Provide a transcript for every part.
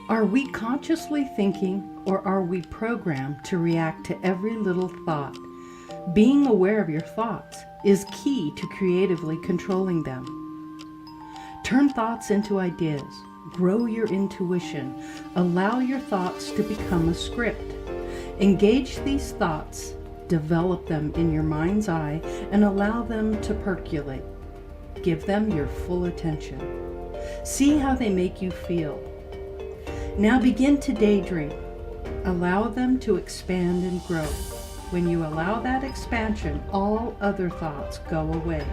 Are we consciously thinking, or are we programmed to react to every little thought? Being aware of your thoughts is key to creatively controlling them. Turn thoughts into ideas. Grow your intuition. Allow your thoughts to become a script. Engage these thoughts, develop them in your mind's eye, and allow them to percolate. Give them your full attention. See how they make you feel. Now begin to daydream. Allow them to expand and grow. When you allow that expansion, all other thoughts go away.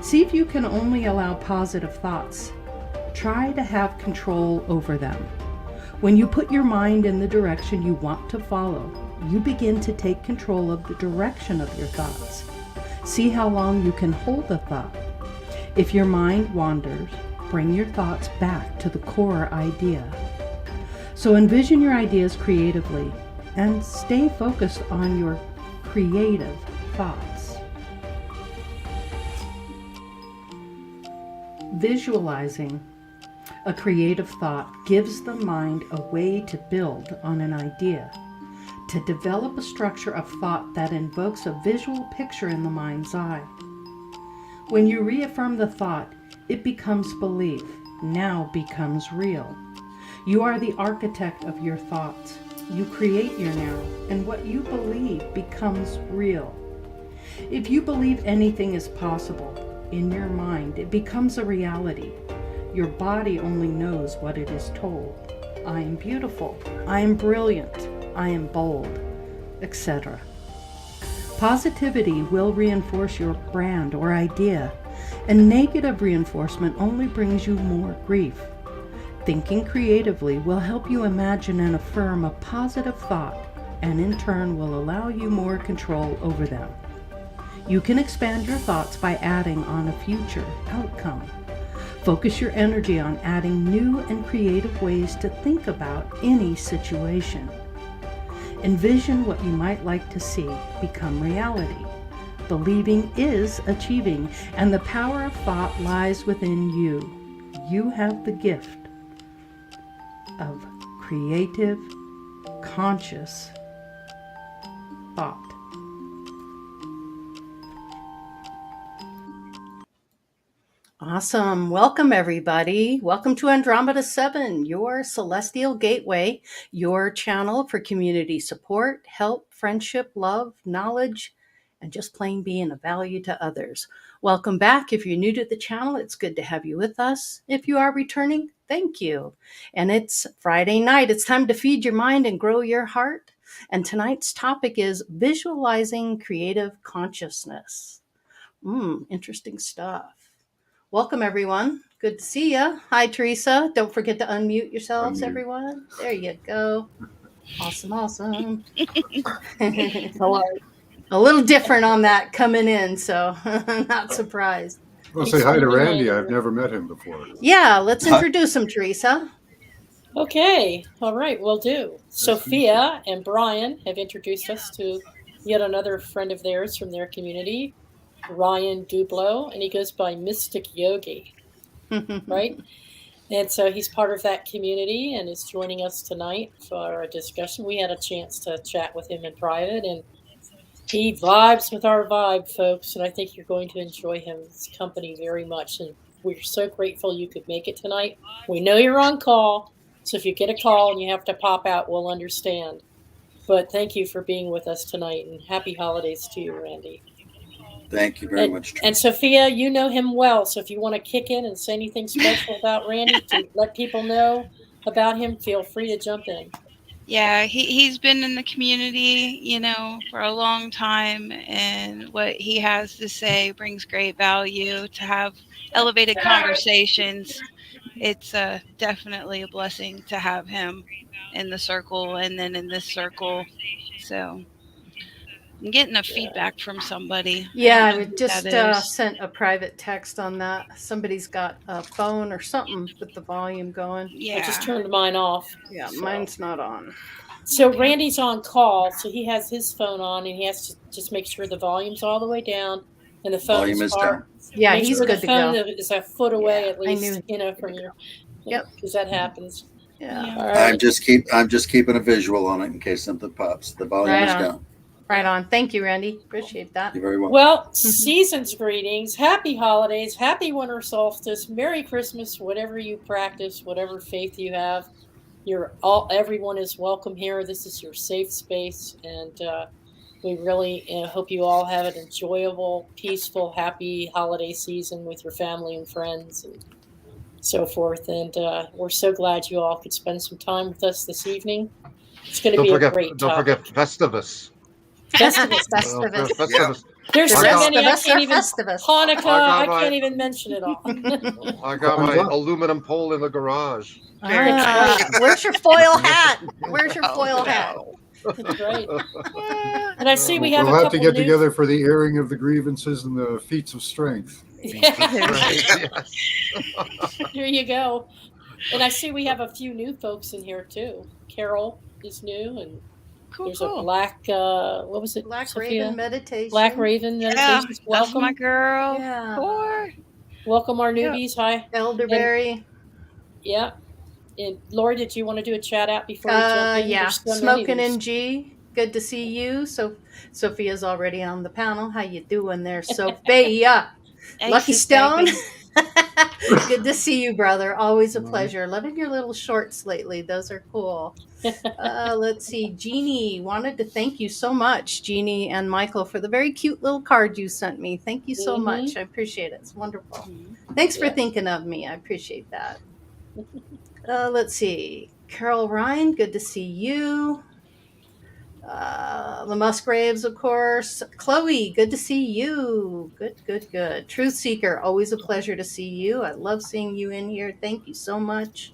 See if you can only allow positive thoughts. Try to have control over them. When you put your mind in the direction you want to follow, you begin to take control of the direction of your thoughts. See how long you can hold a thought. If your mind wanders, bring your thoughts back to the core idea. So envision your ideas creatively and stay focused on your creative thoughts. Visualizing a creative thought gives the mind a way to build on an idea, to develop a structure of thought that invokes a visual picture in the mind's eye. When you reaffirm the thought, it becomes belief, now becomes real. You are the architect of your thoughts. You create your now, and what you believe becomes real. If you believe anything is possible in your mind, it becomes a reality. Your body only knows what it is told. I am beautiful. I am brilliant. I am bold, etc. Positivity will reinforce your brand or idea, and negative reinforcement only brings you more grief. Thinking creatively will help you imagine and affirm a positive thought, and in turn will allow you more control over them. You can expand your thoughts by adding on a future outcome. Focus your energy on adding new and creative ways to think about any situation. Envision what you might like to see become reality. Believing is achieving, and the power of thought lies within you. You have the gift of creative, conscious thought. Awesome. Welcome, everybody. Welcome to Andromeda 7, your celestial gateway, your channel for community support, help, friendship, love, knowledge, and just plain being of value to others. Welcome back. If you're new to the channel, it's good to have you with us. If you are returning, thank you. And it's Friday night. It's time to feed your mind and grow your heart. And tonight's topic is visualizing creative consciousness. Interesting stuff. Welcome, everyone. Good to see you. Hi, Theresa. Don't forget to unmute yourselves, everyone. There you go. Awesome. Hello. A little different on that coming in, so not surprised. I'll say hi to Randy. I've never met him before. Yeah, let's introduce him, Theresa. Okay. All right, will do. Sophia and Brian have introduced us to yet another friend of theirs from their community, Ryan Dublo, and he goes by Mysticyogi, right? And so he's part of that community and is joining us tonight for a discussion. We had a chance to chat with him in private, and he vibes with our vibe, folks, and I think you're going to enjoy his company very much. And we're so grateful you could make it tonight. We know you're on call, so if you get a call and you have to pop out, we'll understand. But thank you for being with us tonight, and happy holidays to you, Randy. Thank you very much. And Sophia, you know him well, so if you want to kick in and say anything special about Randy to let people know about him, feel free to jump in. Yeah, he's been in the community, for a long time, and what he has to say brings great value to have elevated conversations. It's definitely a blessing to have him in the circle and then in this circle. So I'm getting a feedback from somebody. Yeah, we just sent a private text on that. Somebody's got a phone or something with the volume going. Yeah. I just turned mine off. Yeah, so. Mine's not on. So Randy's on call, so he has his phone on, and he has to just make sure the volume's all the way down, and the phone is down. Yeah, he's good to go. The phone is a foot away at least, from your. Yep. Because that happens. Yeah. All I'm right. just keeping a visual on it in case something pops. The volume Right is on. down. Right on. Thank you, Randy. Appreciate that. You're very welcome. Well, season's greetings, happy holidays, happy winter solstice, Merry Christmas, whatever you practice, whatever faith you have. Everyone is welcome here. This is your safe space, and we really hope you all have an enjoyable, peaceful, happy holiday season with your family and friends and so forth. And we're so glad you all could spend some time with us this evening. It's going to be a great Don't topic. forget Festivus. Festivus. Festivus. Festivus. There's so Festivus many I Festivus or can't even. Festivus? Hanukkah, I I got can't my- even mention it all. I got my aluminum pole in the garage. Where's your foil hat? Where's your foil hat? That's right. And I see we have We'll a have couple to get new. together for the airing of the grievances and the feats of strength. Yes. Here you go. And I see we have a few new folks in here too. Carol is new, and there's a black. What was it? Black Sophia? Raven meditation. Black Raven Yeah, meditations. that's Welcome. my girl. Yeah. Core. Welcome our newbies. Hi. Elderberry. Yeah. And Laurie, did you want to do a chat out before we jump in? Yeah. There's so many. Smoking There's- NG. Good to see you. So Sophia's already on the panel. How you doing there, Sophia? Lucky Exit, Stone. baby. Good to see you, brother. Always a pleasure. Loving your little shorts lately. Those are cool. Let's see. Jeannie wanted to thank you so much, Jeannie and Michael, for the very cute little card you sent me. Thank you so much. I appreciate it. It's wonderful. Thanks for thinking of me. I appreciate that. Let's see. Carol Ryan, good to see you. The Musgraves, of course. Chloe, good to see you. Good. Truth Seeker, always a pleasure to see you. I love seeing you in here. Thank you so much.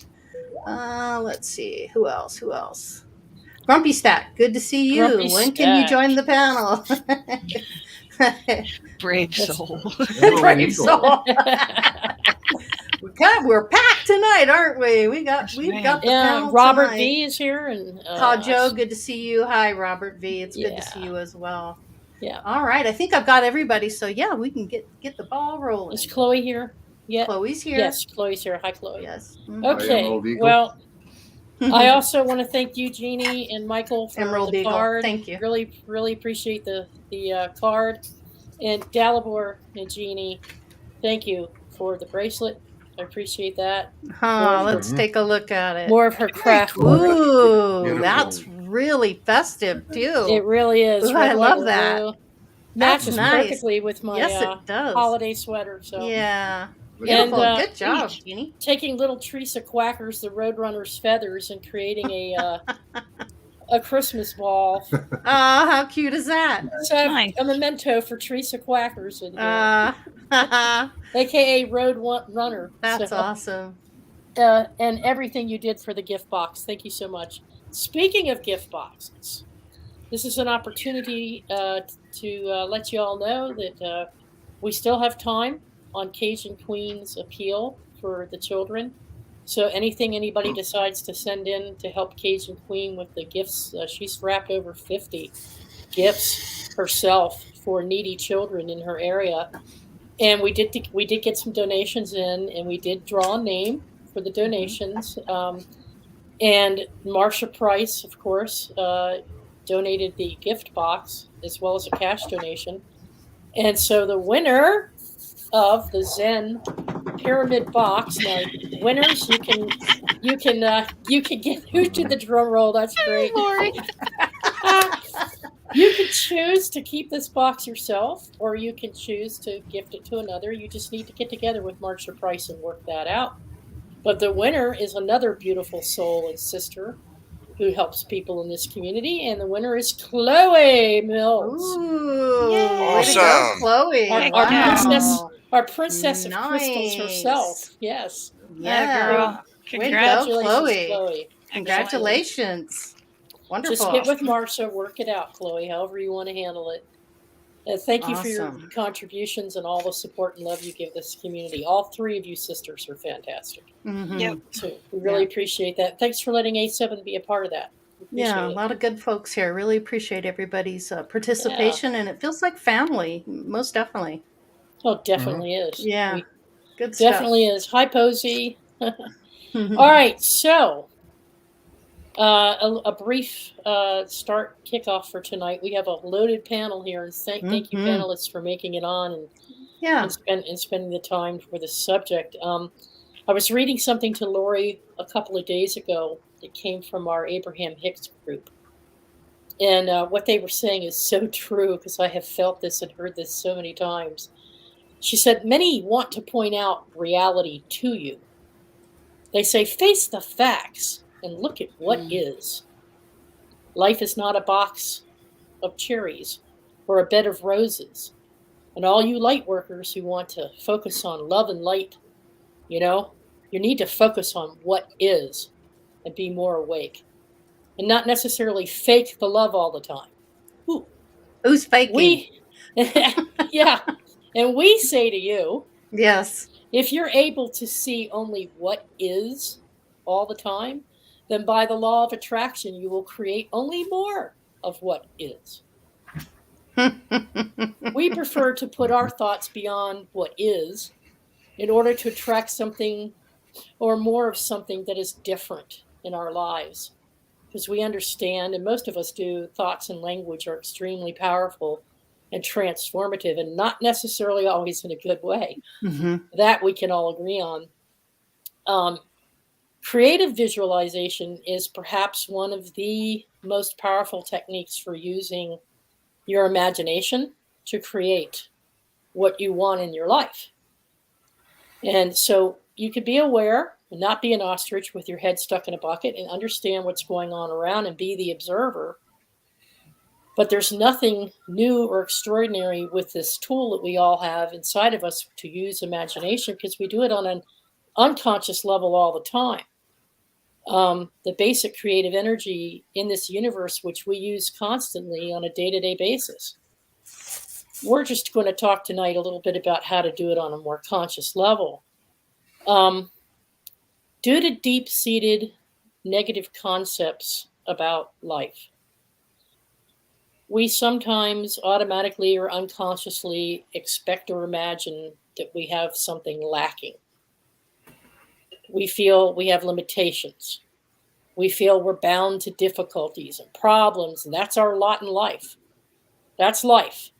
Let's see. Who else? Grumpy Stack, good to see you. Grumpy When can you Stack. join the panel? Brave soul. Brave soul. We're packed tonight, aren't we? We've got the panel Robert tonight. V is here, and Joe, good to see you. Hi, Robert V. It's good to see you as well. Yeah. All right. I think I've got everybody. So yeah, we can get the ball rolling. Is Chloe here? Yeah. Chloe's here. Yes, Chloe's here. Hi, Chloe. Yes. Okay. Emerald Eagle. Well, I also want to thank you, Jeannie and Michael, for Emerald the Eagle. card. Thank you. Really appreciate the card. And Dalibor and Jeannie, thank you for the bracelet. I appreciate that. Let's take a look at it. More of her craft work. Ooh, Beautiful. that's really festive too. It really is. Ooh, Red, I white, love and that. blue. That's Matches nice. perfectly with my Yes, it does. holiday sweater. So Yeah. And, Beautiful. Good job, Jeannie. taking little Theresa Quackers, the Roadrunner's feathers, and creating a Christmas ball. Oh, how cute is that? So I have Nice. a memento for Theresa Quackers, in That's aka Runner. awesome. And everything you did for the gift box. Thank you so much. Speaking of gift boxes, this is an opportunity to let you all know that we still have time on Cajun Queen's appeal for the children. So anything anybody decides to send in to help Cajun Queen with the gifts, she's wrapped over 50 gifts herself for needy children in her area. And we did get some donations in, and we did draw a name for the donations. And Marsha Price, of course, donated the gift box as well as a cash donation. And so the winner of the Zen Pyramid box. Now, winners, you can get who did the drum roll. That's great. Laurie. You can choose to keep this box yourself, or you can choose to gift it to another. You just need to get together with Marsha Price and work that out. But the winner is another beautiful soul and sister who helps people in this community, and the winner is Chloe Mills. Ooh, Yay. way to go, Awesome. Chloe. Our Wow. princess of crystals herself. Yes. Yeah. girl. Way to go, Congratulations, Chloe. Congratulations. Wonderful. Just get with Marsha, work it out, Chloe, however you want to handle it. Thank you for your Awesome. contributions and all the support and love you give this community. All three of you sisters are fantastic. Mhm. Yep. So we really appreciate that. Thanks for letting A7 be a part of that. Yeah, a Appreciate it. lot of good folks here. Really appreciate everybody's participation, and it feels like family, most definitely. Oh, definitely is. Yeah, We- good stuff. definitely is. Hi, Posey. Mhm. All right, so A brief start kickoff for tonight. We have a loaded panel here, and thank you, panelists, for making it on and spending the time for this subject. I was reading something to Laurie a couple of days ago that came from our Abraham Hicks group. And what they were saying is so true, because I have felt this and heard this so many times. She said, many want to point out reality to you. They say, face the facts and look at what is. Life is not a box of cherries or a bed of roses. And all you light workers who want to focus on love and light, you need to focus on what is and be more awake. And not necessarily fake the love all the time. Who's faking? Yeah. And we say to you, yes, if you're able to see only what is all the time, then by the law of attraction, you will create only more of what is. We prefer to put our thoughts beyond what is in order to attract something or more of something that is different in our lives. Because we understand, and most of us do, thoughts and language are extremely powerful and transformative, and not necessarily always in a good way. That we can all agree on. Creative visualization is perhaps one of the most powerful techniques for using your imagination to create what you want in your life. And so you could be aware and not be an ostrich with your head stuck in a bucket, and understand what's going on around and be the observer. But there's nothing new or extraordinary with this tool that we all have inside of us to use imagination, because we do it on an unconscious level all the time. The basic creative energy in this universe, which we use constantly on a day-to-day basis. We're just going to talk tonight a little bit about how to do it on a more conscious level. Due to deep-seated negative concepts about life, we sometimes automatically or unconsciously expect or imagine that we have something lacking. We feel we have limitations. We feel we're bound to difficulties and problems, and that's our lot in life. That's life.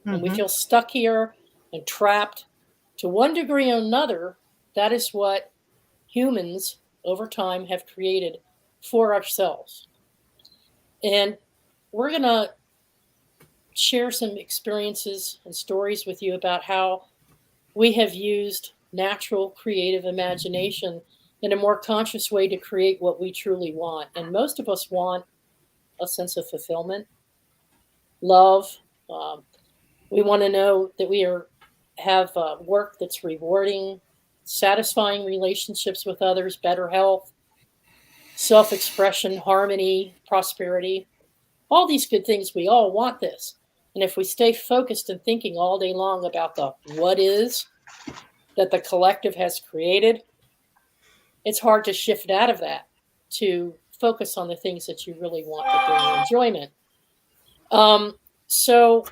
And we feel stuck here and trapped. To one degree or another, that is what humans over time have created for ourselves. And we're going to share some experiences and stories with you about how we have used natural creative imagination in a more conscious way to create what we truly want. And most of us want a sense of fulfillment, love. We want to know that we have work that's rewarding, satisfying relationships with others, better health, self-expression, harmony, prosperity, all these good things. We all want this. And if we stay focused and thinking all day long about the what is that the collective has created, it's hard to shift out of that to focus on the things that you really want to bring you enjoyment. So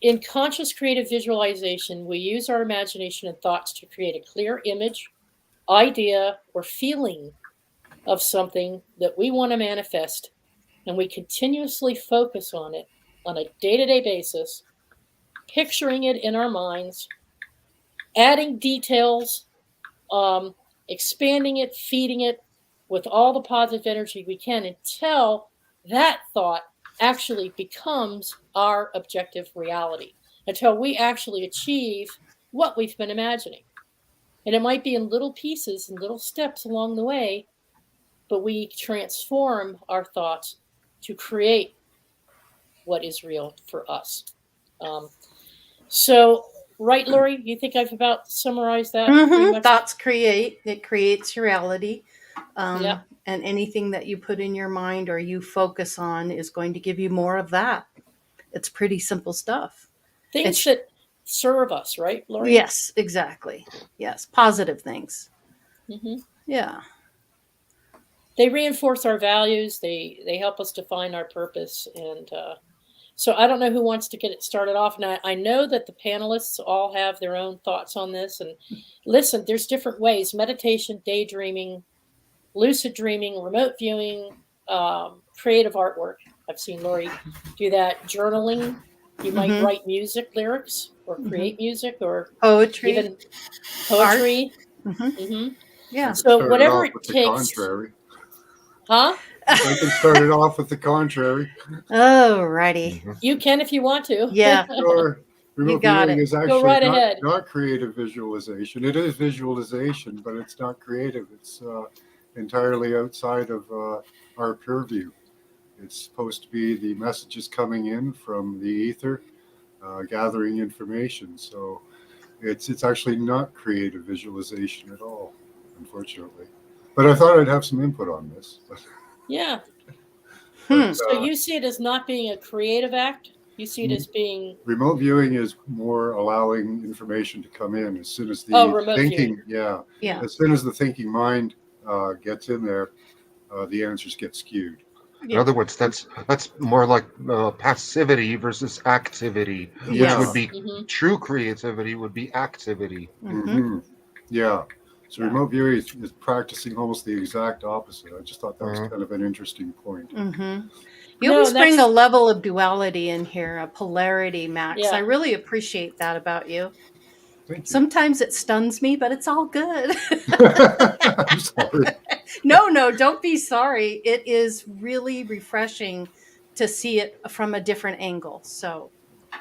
in conscious creative visualization, we use our imagination and thoughts to create a clear image, idea, or feeling of something that we want to manifest, and we continuously focus on it on a day-to-day basis, picturing it in our minds, adding details, expanding it, feeding it with all the positive energy we can until that thought actually becomes our objective reality, until we actually achieve what we've been imagining. And it might be in little pieces and little steps along the way, but we transform our thoughts to create what is real for us. So, right, Laurie, you think I've about summarized that? Thoughts create. It creates reality. Yeah. And anything that you put in your mind or you focus on is going to give you more of that. It's pretty simple stuff. Things that serve us, right, Laurie? Yes, exactly. Yes, positive things. Yeah. They reinforce our values. They help us define our purpose. And so I don't know who wants to get it started off. And I know that the panelists all have their own thoughts on this. And listen, there's different ways: meditation, daydreaming, lucid dreaming, remote viewing, creative artwork. I've seen Laurie do that. Journaling. You might write music lyrics or create music or Poetry, even poetry. Yeah. So Started whatever off it with the takes. contrary. Huh? I can start it off with the contrary. Oh, righty. You can if you want to. Yeah. Or remote got viewing it. is Go actually right ahead. not creative visualization. It is visualization, but it's not creative. It's entirely outside of our purview. It's supposed to be the messages coming in from the ether, gathering information. So it's actually not creative visualization at all, unfortunately. But I thought I'd have some input on this. Yeah. But, So you see it as not being a creative act? You see it as being remote viewing is more allowing information to come in as soon as the remote thinking, viewing. Yeah. as soon as the thinking mind gets in there, the answers get skewed. In other words, that's more like passivity versus activity, which would be true creativity would be activity. Yeah. So remote viewing is practicing almost the exact opposite. I just thought that was kind of an interesting point. You always bring a level of duality in here, a polarity, Max. Yeah. I really appreciate that about you. Thank you. Sometimes it stuns me, but it's all good. I'm sorry. No, don't be sorry. It is really refreshing to see it from a different angle. So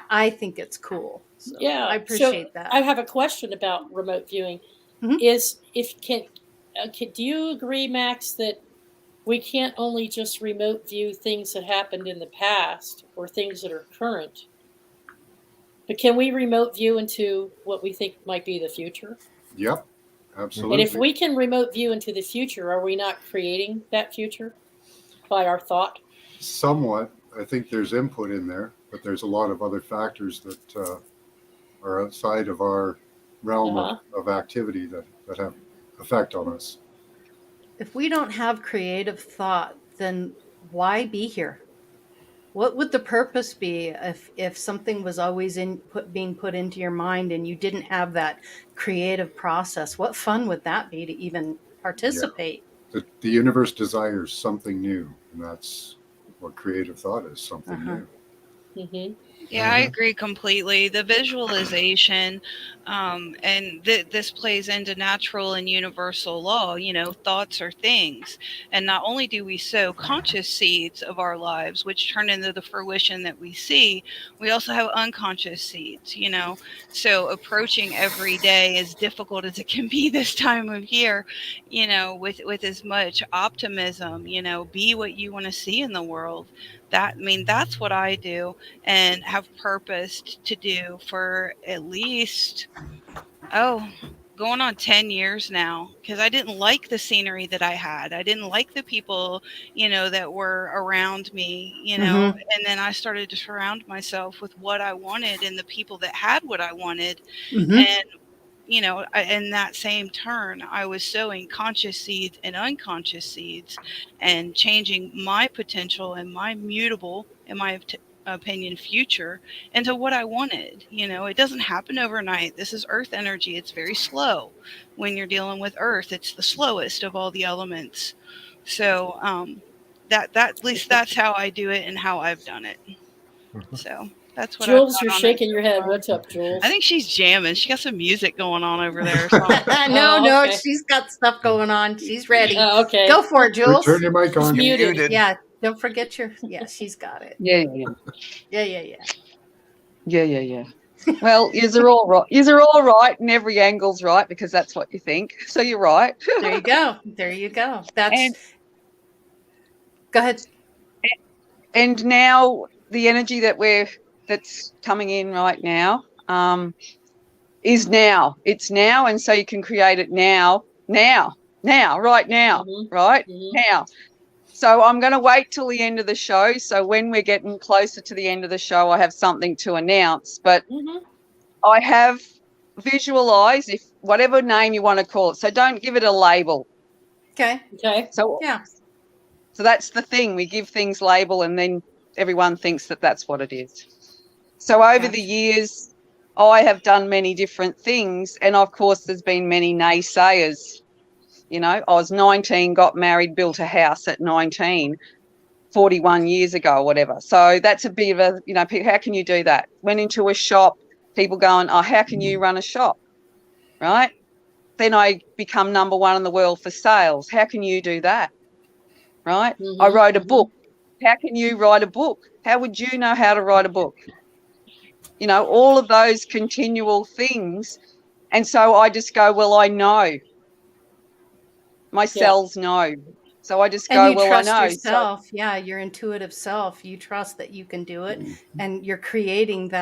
I think it's cool. So Yeah. I appreciate that. I have a question about remote viewing. Is do you agree, Max, that we can't only just remote view things that happened in the past or things that are current, but can we remote view into what we think might be the future? Yep, absolutely. And if we can remote view into the future, are we not creating that future by our thought? Somewhat. I think there's input in there, but there's a lot of other factors that are outside of our realm of activity that have effect on us. If we don't have creative thought, then why be here? What would the purpose be if something was always being put into your mind and you didn't have that creative process? What fun would that be to even participate? Yeah. The universe desires something new, and that's what creative thought is, something new. Yeah, I agree completely. The visualization, and this plays into natural and universal law. Thoughts are things. And not only do we sow conscious seeds of our lives, which turn into the fruition that we see, we also have unconscious seeds, So approaching every day, as difficult as it can be this time of year, with as much optimism, be what you want to see in the world. That's what I do and have purposed to do for at least, going on 10 years now, because I didn't like the scenery that I had. I didn't like the people, that were around me, and then I started to surround myself with what I wanted and the people that had what I wanted. And in that same turn, I was sowing conscious seeds and unconscious seeds and changing my potential and my mutable, in my opinion, future into what I wanted. It doesn't happen overnight. This is earth energy. It's very slow. When you're dealing with earth, it's the slowest of all the elements. So that at least that's how I do it and how I've done it. So that's what Jules, you're shaking your head. What's up, Jules? I think she's jamming. She got some music going on over there. No, she's got stuff going on. She's ready. Oh, okay. Go for it, Jules. Turn your mic on. Muted. Yeah, don't forget she's got it. Yeah. Well, you're all right. You're all right, and every angle's right because that's what you think. So you're right. There you go. Go ahead. And now the energy that's coming in right now is now. It's now, and so you can create it now, right now, right now. So I'm going to wait till the end of the show. So when we're getting closer to the end of the show, I have something to announce. But I have visualized, if whatever name you want to call it. So don't give it a label. Okay. So yeah. So that's the thing. We give things label, and then everyone thinks that that's what it is. So over the years, I have done many different things, and of course, there's been many naysayers. You know, I was 19, got married, built a house at 19, 41 years ago or whatever. So that's a bit of a, you know, how can you do that? Went into a shop, people going, oh, how can you run a shop? Right? Then I become number 1 in the world for sales. How can you do that? Right? I wrote a book. How can you write a book? How would you know how to write a book? You know, all of those continual things. And so I just go, well, I know. My cells know. So I just And go, you well, I trust know. yourself. Yeah, your intuitive self. You trust that you can do it, and you're creating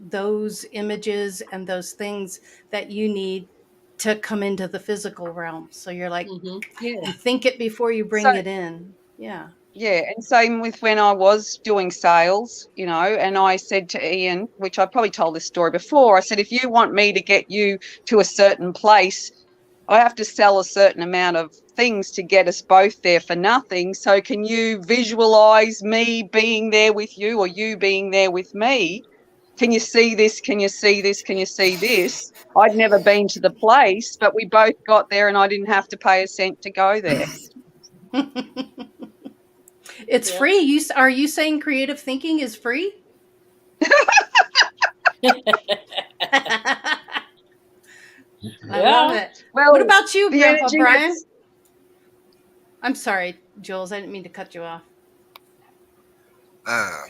those images and those things that you need to come into the physical realm. So you're like, you think it before you bring it in. Yeah. Yeah, and same with when I was doing sales, you know, and I said to Ian, which I probably told this story before, I said, if you want me to get you to a certain place, I have to sell a certain amount of things to get us both there for nothing. So can you visualize me being there with you or you being there with me? Can you see this? Can you see this? Can you see this? I'd never been to the place, but we both got there and I didn't have to pay a cent to go there. It's free. Are you saying creative thinking is free? I love it. Well, what about you, Grandpa Brian? I'm sorry, Jules. I didn't mean to cut you off. I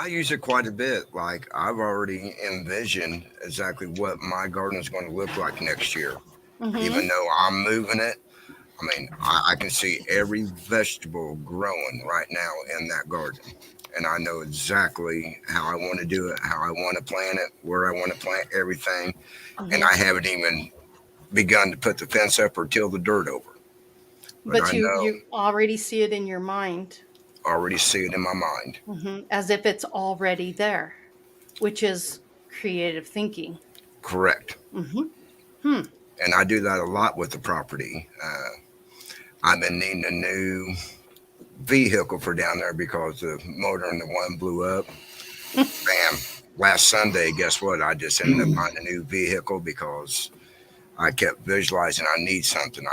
use it quite a bit. Like, I've already envisioned exactly what my garden is going to look like next year. Even though I'm moving it, I mean, I can see every vegetable growing right now in that garden. And I know exactly how I want to do it, how I want to plant it, where I want to plant everything. And I haven't even begun to put the fence up or till the dirt over. But you already see it in your mind. Already see it in my mind. As if it's already there, which is creative thinking. Correct. And I do that a lot with the property. I've been needing a new vehicle for down there because the motor in the one blew up. Bam. Last Sunday, guess what? I just ended up buying a new vehicle because I kept visualizing I need something.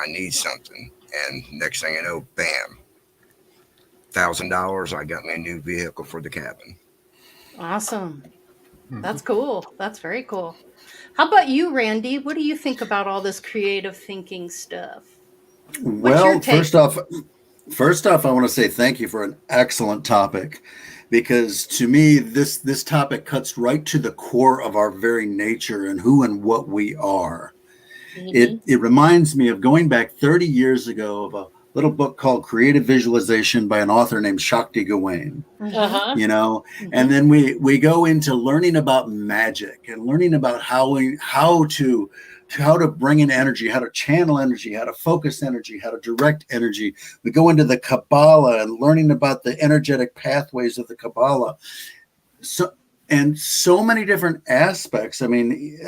And next thing you know, bam. $1,000, I got me a new vehicle for the cabin. Awesome. That's cool. That's very cool. How about you, Randy? What do you think about all this creative thinking stuff? Well, first off, I want to say thank you for an excellent topic, because to me, this topic cuts right to the core of our very nature and who and what we are. It reminds me of going back 30 years ago of a little book called Creative Visualization by an author named Shakti Gawain. You know, and then we go into learning about magic and learning about how to bring in energy, how to channel energy, how to focus energy, how to direct energy. We go into the Kabbalah and learning about the energetic pathways of the Kabbalah. So many different aspects. I mean,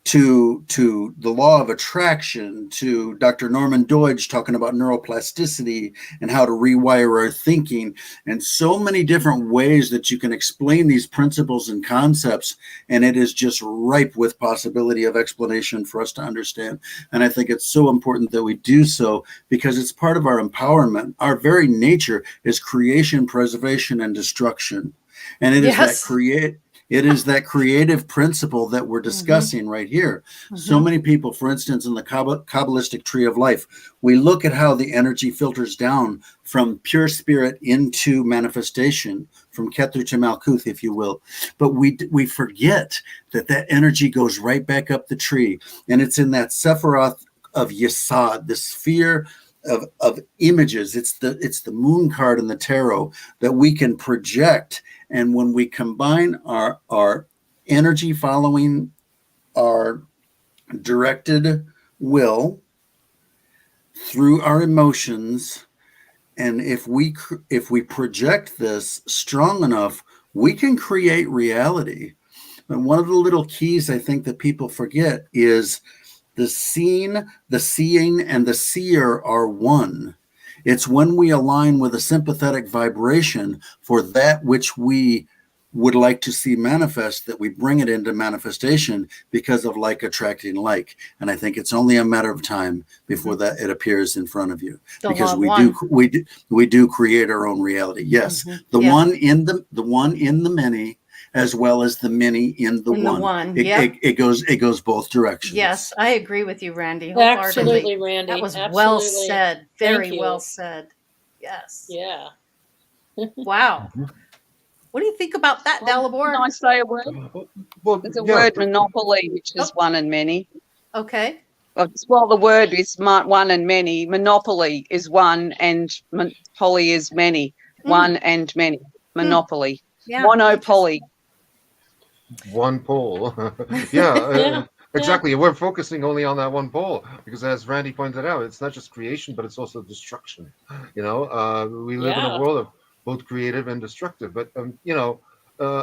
to the law of attraction, to Dr. Norman Doidge talking about neuroplasticity and how to rewire our thinking, and so many different ways that you can explain these principles and concepts, and it is just ripe with possibility of explanation for us to understand. And I think it's so important that we do so, because it's part of our empowerment. Our very nature is creation, preservation, and destruction. And it is that creative principle that we're discussing right here. So many people, for instance, in the Kabbalistic tree of life, we look at how the energy filters down from pure spirit into manifestation, from Keter to Malkuth, if you will. But we forget that energy goes right back up the tree. And it's in that Sephiroth of Yesod, the sphere of images. It's the moon card in the tarot that we can project. And when we combine our energy following our directed will through our emotions, and if we project this strong enough, we can create reality. And one of the little keys I think that people forget is the seen, the seeing, and the seer are one. It's when we align with a sympathetic vibration for that which we would like to see manifest, that we bring it into manifestation because of like attracting like. And I think it's only a matter of time before that it appears in front of you, because we do create our own reality. Yes. The one in the many, as well as the many in the one. It goes both directions. Yes, I agree with you, Randy. Wholeheartedly. Absolutely, Randy. That was Absolutely. well said. Very Thank you. well said. Yes. Yeah. Wow. What do you think about that, Dalibor? Can I say a word? Well, There's a word, monopoly, which is one and many. Okay. Well, the word is one and many. Monopoly is one, and poly is many. One and many. Monopoly. Yeah. Monopoly. One pole. Yeah. Exactly. We're focusing only on that one pole because, as Randy pointed out, it's not just creation, but it's also destruction. We live in a world of both creative and destructive. But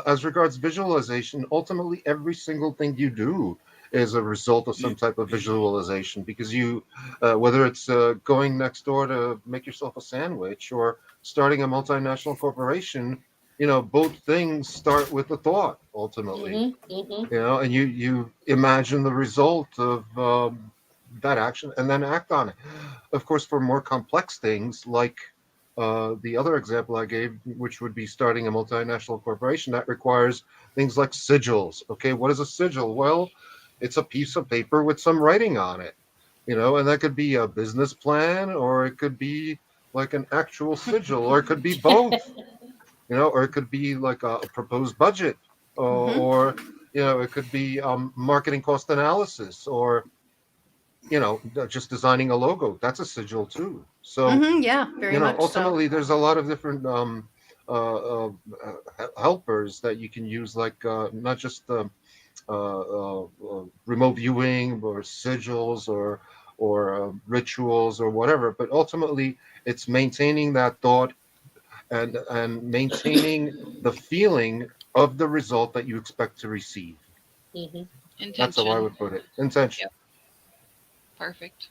as regards visualization, ultimately every single thing you do is a result of some type of visualization, because you, whether it's going next door to make yourself a sandwich or starting a multinational corporation, both things start with a thought ultimately. And you imagine the result of that action and then act on it. Of course, for more complex things like the other example I gave, which would be starting a multinational corporation, that requires things like sigils. Okay, what is a sigil? Well, it's a piece of paper with some writing on it, and that could be a business plan, or it could be like an actual sigil, or it could be both, or it could be like a proposed budget, or it could be marketing cost analysis, or just designing a logo. That's a sigil too. So very much ultimately so. there's a lot of different helpers that you can use, like not just remote viewing or sigils or rituals or whatever, but ultimately it's maintaining that thought and maintaining the feeling of the result that you expect to receive. Intention. That's how I would put it. Intention. Yep. Perfect.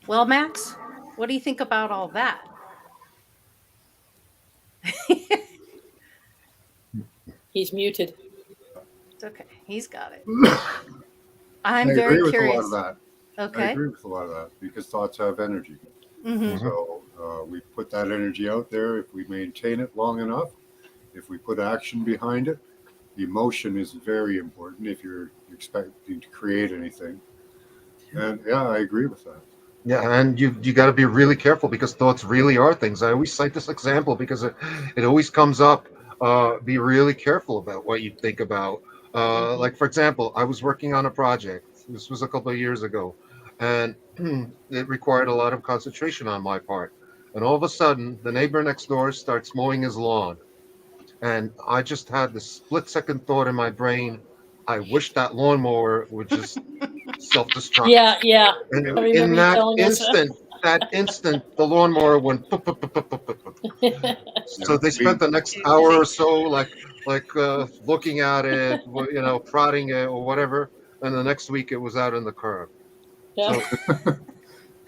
Well, Max, what do you think about all that? He's muted. It's okay. He's got it. I I'm very agree curious. with a lot of that. Okay. I agree with a lot of that because thoughts have energy. Mm-hmm. So we put that energy out there. If we maintain it long enough, if we put action behind it, emotion is very important if you're expecting to create anything. And yeah, I agree with that. Yeah, and you got to be really careful because thoughts really are things. I always cite this example because it always comes up. Be really careful about what you think about. Like, for example, I was working on a project. This was a couple of years ago, and it required a lot of concentration on my part. And all of a sudden, the neighbor next door starts mowing his lawn. And I just had this split-second thought in my brain, I wish that lawnmower would just self-destruct. Yeah. And I remember in you that telling us. instant, the lawnmower went pop, pop, pop, pop, pop, pop. So they spent the next hour or so like looking at it, prodding it or whatever, and the next week it was out in the curb. Yeah. So,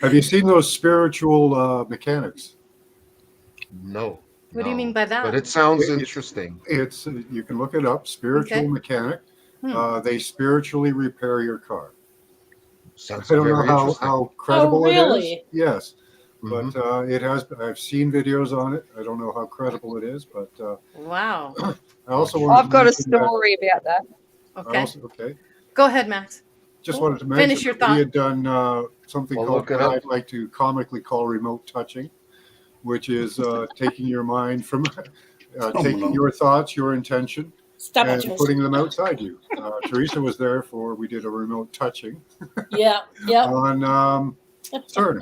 have you seen those spiritual mechanics? No. What do you mean by that? But it sounds interesting. It's you can look it up. Spiritual mechanic. They spiritually repair your car. Sounds I don't very know how credible Oh, really? it is. Yes, but it has. I've seen videos on it. I don't know how credible it is, but wow. I also I've got a story about that. Okay. Go ahead, Max. Just wanted to mention Finish your thought. we had done something called what I like to comically call remote touching, which is taking your mind from taking your thoughts, your intention, and putting them outside you. Theresa was there we did a remote touching. Yeah. On CERN.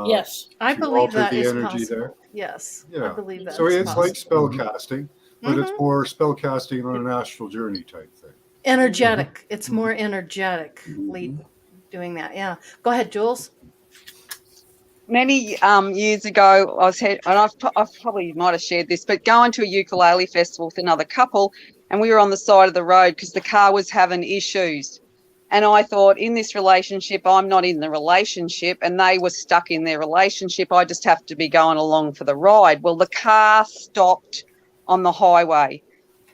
Yes. I believe that the is energy possible. there. Yes. Yeah. I believe that so is it's possible. like spell casting, but it's more spell casting on an astral journey type thing. Energetic. It's more energetically doing that. Yeah. Go ahead, Jules. Many years ago, and I've probably might have shared this, but going to a ukulele festival with another couple, and we were on the side of the road because the car was having issues. And I thought, in this relationship, I'm not in the relationship, and they were stuck in their relationship. I just have to be going along for the ride. Well, the car stopped on the highway,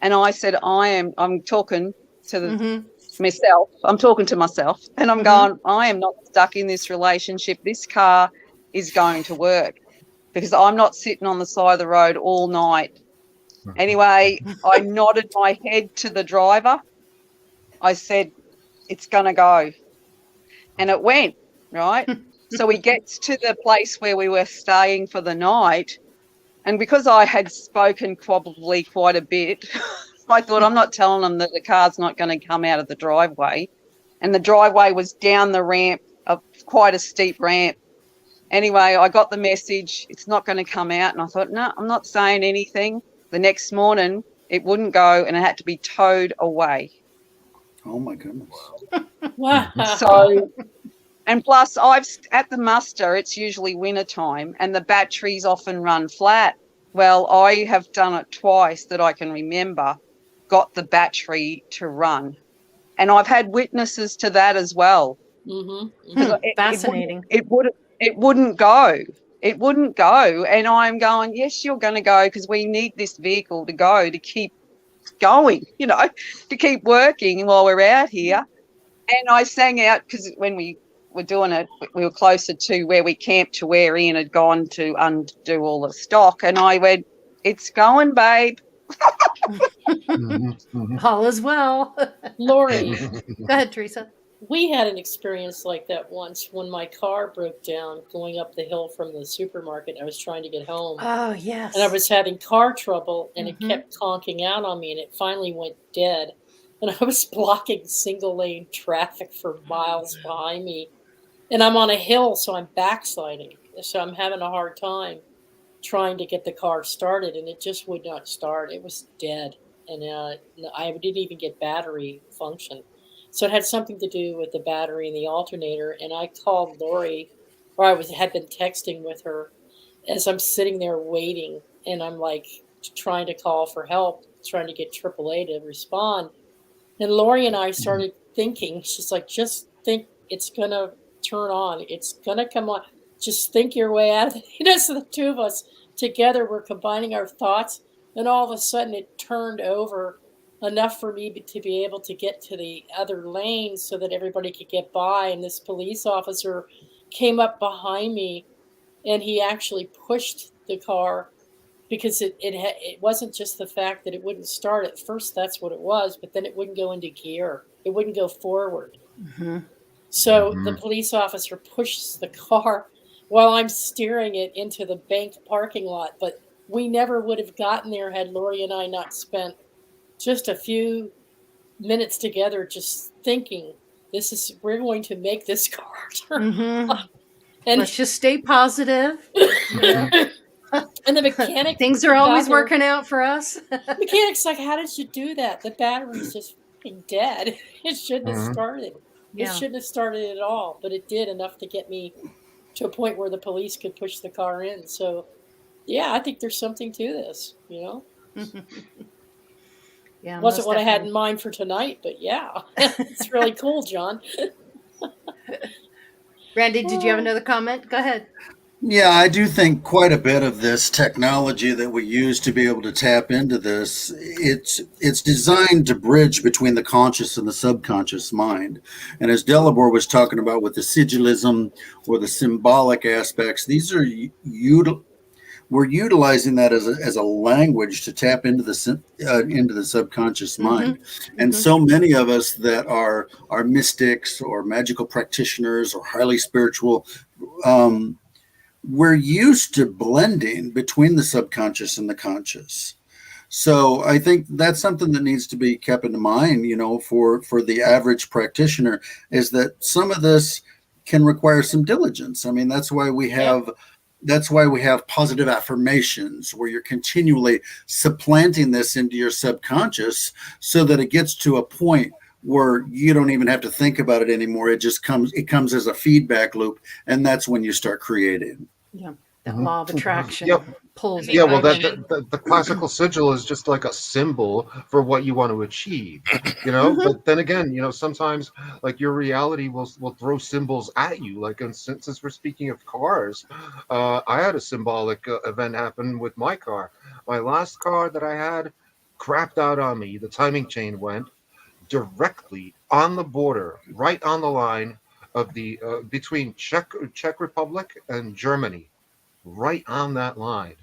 and I said, I'm talking to myself. I'm talking to myself, and I'm going, I am not stuck in this relationship. This car is going to work because I'm not sitting on the side of the road all night. Anyway, I nodded my head to the driver. I said, it's going to go. And it went, right? So we get to the place where we were staying for the night. And because I had spoken probably quite a bit, I thought, I'm not telling them that the car's not going to come out of the driveway. And the driveway was down the ramp, quite a steep ramp. Anyway, I got the message, it's not going to come out. And I thought, no, I'm not saying anything. The next morning, it wouldn't go, and it had to be towed away. Oh, my goodness. Wow. So, and plus, at the muster, it's usually winter time, and the batteries often run flat. Well, I have done it twice that I can remember, got the battery to run. And I've had witnesses to that as well. Fascinating. It wouldn't go. It wouldn't go. And I'm going, yes, you're going to go, because we need this vehicle to go, to keep going, to keep working while we're out here. And I sang out, because when we were doing it, we were closer to where we camped to where Ian had gone to undo all the stock. And I went, it's going, babe. All is well. Laurie, Go ahead, Theresa. we had an experience like that once when my car broke down going up the hill from the supermarket. I was trying to get home. Oh, yes. And I was having car trouble, and it kept conking out on me, and it finally went dead. And I was blocking single lane traffic for miles behind me. And I'm on a hill, so I'm backsliding. So I'm having a hard time trying to get the car started, and it just would not start. It was dead. And I didn't even get battery function. So it had something to do with the battery and the alternator. And I called Laurie, or had been texting with her as I'm sitting there waiting. And I'm like trying to call for help, trying to get AAA to respond. And Laurie and I started thinking, she's like, just think it's going to turn on. It's going to come on. Just think your way out of it. So the two of us together were combining our thoughts. And all of a sudden it turned over enough for me to be able to get to the other lane so that everybody could get by. And this police officer came up behind me, and he actually pushed the car because it wasn't just the fact that it wouldn't start. At first, that's what it was, but then it wouldn't go into gear. It wouldn't go forward. So the police officer pushes the car while I'm steering it into the bank parking lot. But we never would have gotten there had Laurie and I not spent just a few minutes together just thinking, we're going to make this car turn. And let's just stay positive. And the mechanic, things are always working out for us. The mechanic's like, how did you do that? The battery's just dead. It shouldn't have started. It shouldn't have started at all, but it did enough to get me to a point where the police could push the car in. So yeah, I think there's something to this, Yeah, wasn't what I had in mind for tonight, but yeah, it's really cool, John. Randy, did you have another comment? Go ahead. Yeah, I do think quite a bit of this technology that we use to be able to tap into this, it's designed to bridge between the conscious and the subconscious mind. And as Dalibor was talking about with the sigilism or the symbolic aspects, these are we're utilizing that as a language to tap into the subconscious mind. And so many of us that are mystics or magical practitioners or highly spiritual, we're used to blending between the subconscious and the conscious. So I think that's something that needs to be kept in mind, for the average practitioner, is that some of this can require some diligence. I mean, that's why we have positive affirmations, where you're continually supplanting this into your subconscious so that it gets to a point where you don't even have to think about it anymore. It comes as a feedback loop, and that's when you start creating. Yeah. That law of attraction Yep. pulls it Yeah, well, right that in. the classical sigil is just like a symbol for what you want to achieve, Mhm. But then again, sometimes like your reality will throw symbols at you. Like, and since we're speaking of cars, I had a symbolic event happen with my car. My last car that I had crapped out on me. The timing chain went directly on the border, right on the line of the between Czech Republic and Germany, right on that line.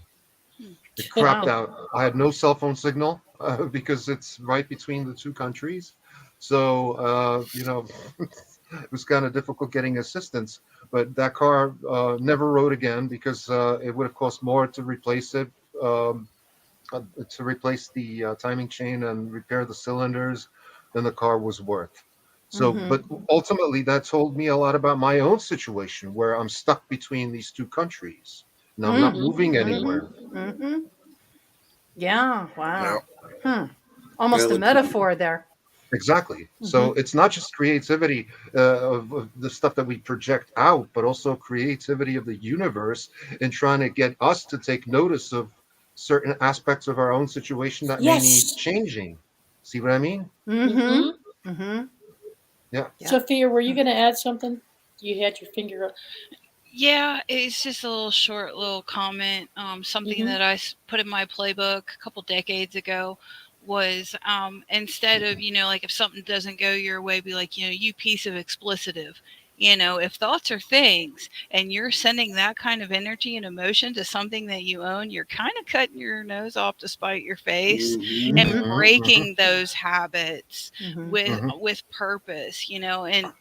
It crapped Wow. out. I had no cell phone signal because it's right between the two countries. So, it was kind of difficult getting assistance. But that car never rode again because it would have cost more to replace it, um, to replace the timing chain and repair the cylinders than the car was worth. So, Mhm. but ultimately, that told me a lot about my own situation where I'm stuck between these two countries and I'm not moving anywhere. Mhm. Yeah. Now, Wow. Hmm. Almost Well, a metaphor there. Exactly. So Mhm. it's not just creativity of the stuff that we project out, but also creativity of the universe in trying to get us to take notice of certain aspects of our own situation that may need Yes. changing. See what I mean? Mhm. Mhm. Yeah. Yeah. Sophia, were you going to add something? You had your finger up. Yeah, it's just a little short little comment. Something that I put in my playbook a couple decades ago was instead of, like if something doesn't go your way, be like, you piece of explicitive. If thoughts are things and you're sending that kind of energy and emotion to something that you own, you're kind of cutting your nose off to spite your face and Mhm. breaking those habits Mhm. with purpose, and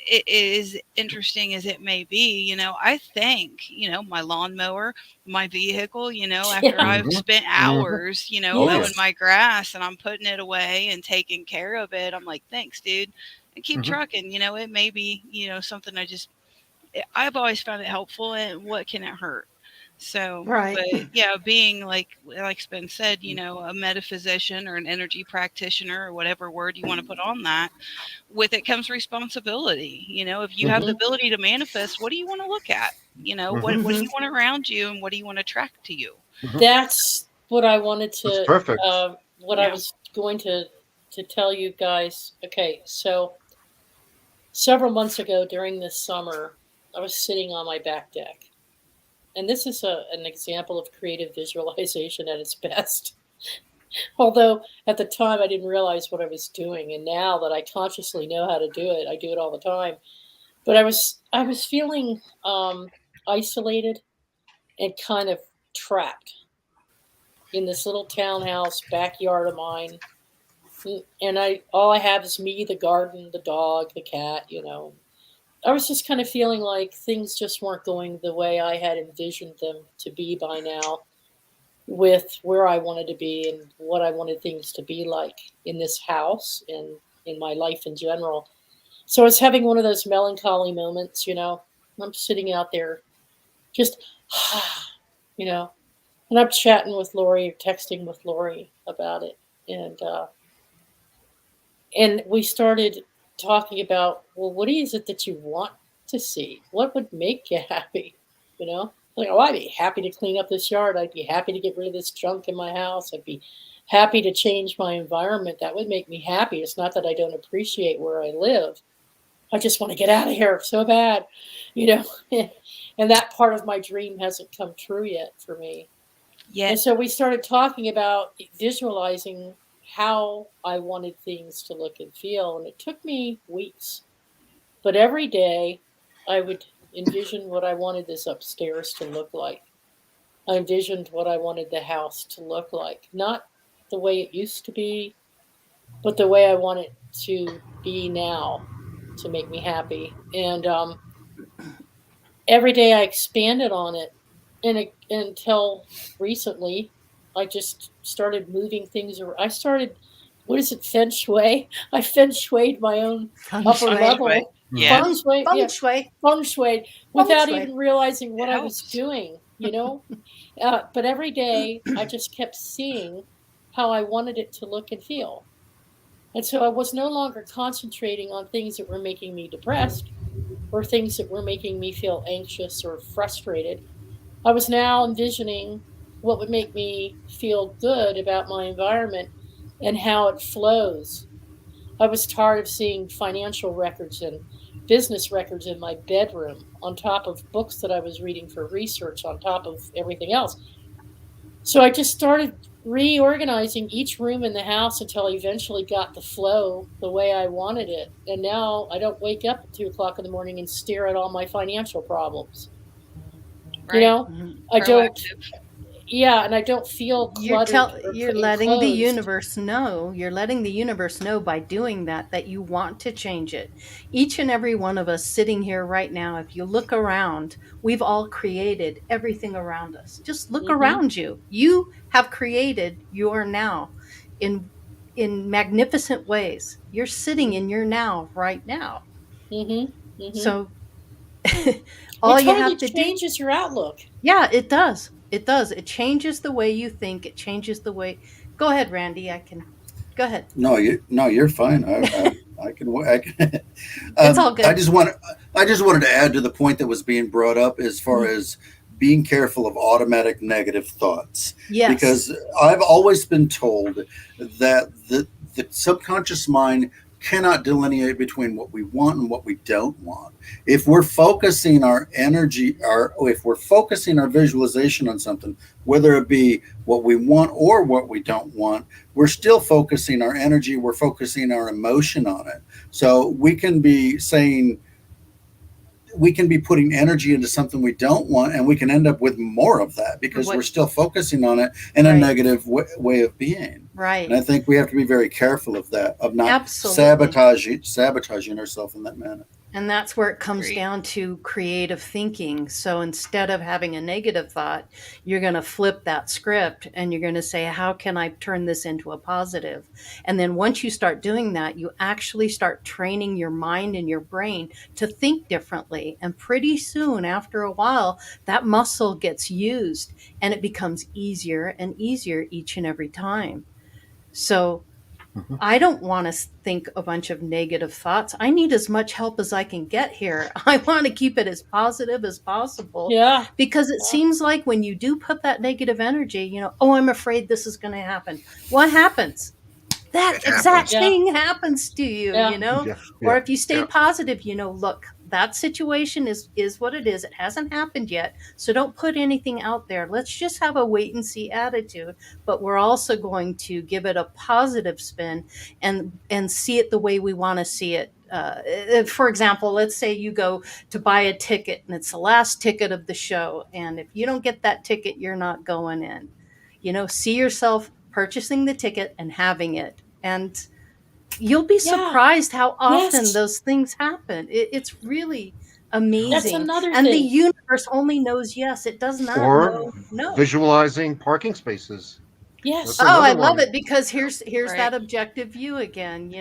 it is interesting as it may be, I think, my lawnmower, my vehicle, after Yeah. I've spent hours, oh Yeah. mowing yes. my grass and I'm putting it away and taking care of it, I'm like, thanks, dude. And keep trucking. It may be, something I've always found it helpful, and what can it hurt? So, Right. but yeah, being like's been said, a metaphysician or an energy practitioner or whatever word you want to put on that, with it comes responsibility. If you have the ability to manifest, what do you want to look at? What do Mhm. you want around you, and what do you want to attract to you? That's what I wanted That's to, perfect. what I Yeah. was going to tell you guys. Okay, so several months ago during this summer, I was sitting on my back deck. And this is an example of creative visualization at its best. Although at the time I didn't realize what I was doing, and now that I consciously know how to do it, I do it all the time. But I was feeling isolated and kind of trapped in this little townhouse backyard of mine. And I all I have is me, the garden, the dog, the cat. I was just kind of feeling like things just weren't going the way I had envisioned them to be by now, with where I wanted to be and what I wanted things to be like in this house and in my life in general. So I was having one of those melancholy moments. I'm sitting out there just, you know, and I'm chatting with Laurie, or texting with Laurie about it. And we started talking about, well, what is it that you want to see? What would make you happy? Like, oh, I'd be happy to clean up this yard. I'd be happy to get rid of this junk in my house. I'd be happy to change my environment. That would make me happy. It's not that I don't appreciate where I live. I just want to get out of here so bad, you know. And that part of my dream hasn't come true yet for me. And Yet. so we started talking about visualizing how I wanted things to look and feel. And it took me weeks. But every day I would envision what I wanted this upstairs to look like. I envisioned what I wanted the house to look like. Not the way it used to be, but the way I want it to be now to make me happy. And every day I expanded on it. Until recently, I just started moving things around. I started, what is it, feng shui? I feng shuied my own Feng upper Feng shui. shui. level. Yeah. Feng shui, Feng yeah, shui. feng shui, Feng without shui. even realizing It what I was helps. doing. But every day I just kept seeing how I wanted it to look and feel. And so I was no longer concentrating on things that were making me depressed or things that were making me feel anxious or frustrated. I was now envisioning what would make me feel good about my environment and how it flows. I was tired of seeing financial records and business records in my bedroom on top of books that I was reading for research on top of everything else. So I just started reorganizing each room in the house until I eventually got the flow the way I wanted it. And now I don't wake up at 2 o'clock in the morning and stare at all my financial problems. You Right. know, Mhm. I don't, Proactive. yeah, and I don't feel cluttered or You're letting the enclosed. universe know. You're letting the universe know by doing that you want to change it. Each and every one of us sitting here right now, if you look around, we've all created everything around us. Just look Mm-hmm. around you. You have created your now in magnificent ways. You're sitting in your now right now. Mm-hmm. Mm-hmm. So It all you totally have to do, changes your outlook. yeah, it does. It does. It changes the way you think. It changes the way. Go ahead, Randy. I can. Go ahead. No, you're fine. I can. I can It's all I good. just want. I just wanted to add to the point that was being brought up as far Mhm. as being careful of automatic negative thoughts, Yes. because I've always been told that the subconscious mind cannot delineate between what we want and what we don't want. If we're focusing our energy, if we're focusing our visualization on something, whether it be what we want or what we don't want, we're still focusing our energy, we're focusing our emotion on it. So we can be putting energy into something we don't want, and we can end up with more of that because we're What? still focusing on it in a Right. negative way of being. Right. And I think we have to be very careful of that, of not Absolutely. sabotaging ourselves in that manner. And that's where it comes Agreed. down to creative thinking. So instead of having a negative thought, you're going to flip that script and you're going to say, how can I turn this into a positive? And then once you start doing that, you actually start training your mind and your brain to think differently. And pretty soon, after a while, that muscle gets used and it becomes easier and easier each and every time. So Mhm. I don't want to think a bunch of negative thoughts. I need as much help as I can get here. I want to keep it as positive as possible Yeah. because it seems like when you do put that negative energy, oh, I'm afraid this is going to happen. What happens? That It exact happens. Yeah. thing happens to you, Yeah. Yeah, or yeah, if you stay yeah. positive, look, that situation is what it is. It hasn't happened yet, so don't put anything out there. Let's just have a wait and see attitude, but we're also going to give it a positive spin and see it the way we want to see it. For example, let's say you go to buy a ticket and it's the last ticket of the show, and if you don't get that ticket, you're not going in. See yourself purchasing the ticket and having it. And you'll be Yeah. surprised how often Yes. those things happen. It's really That's amazing. another And the thing. universe only knows yes. It does not Or know no. visualizing parking spaces. That's Yes. Oh, I another love one. it because here's Right. that objective view again.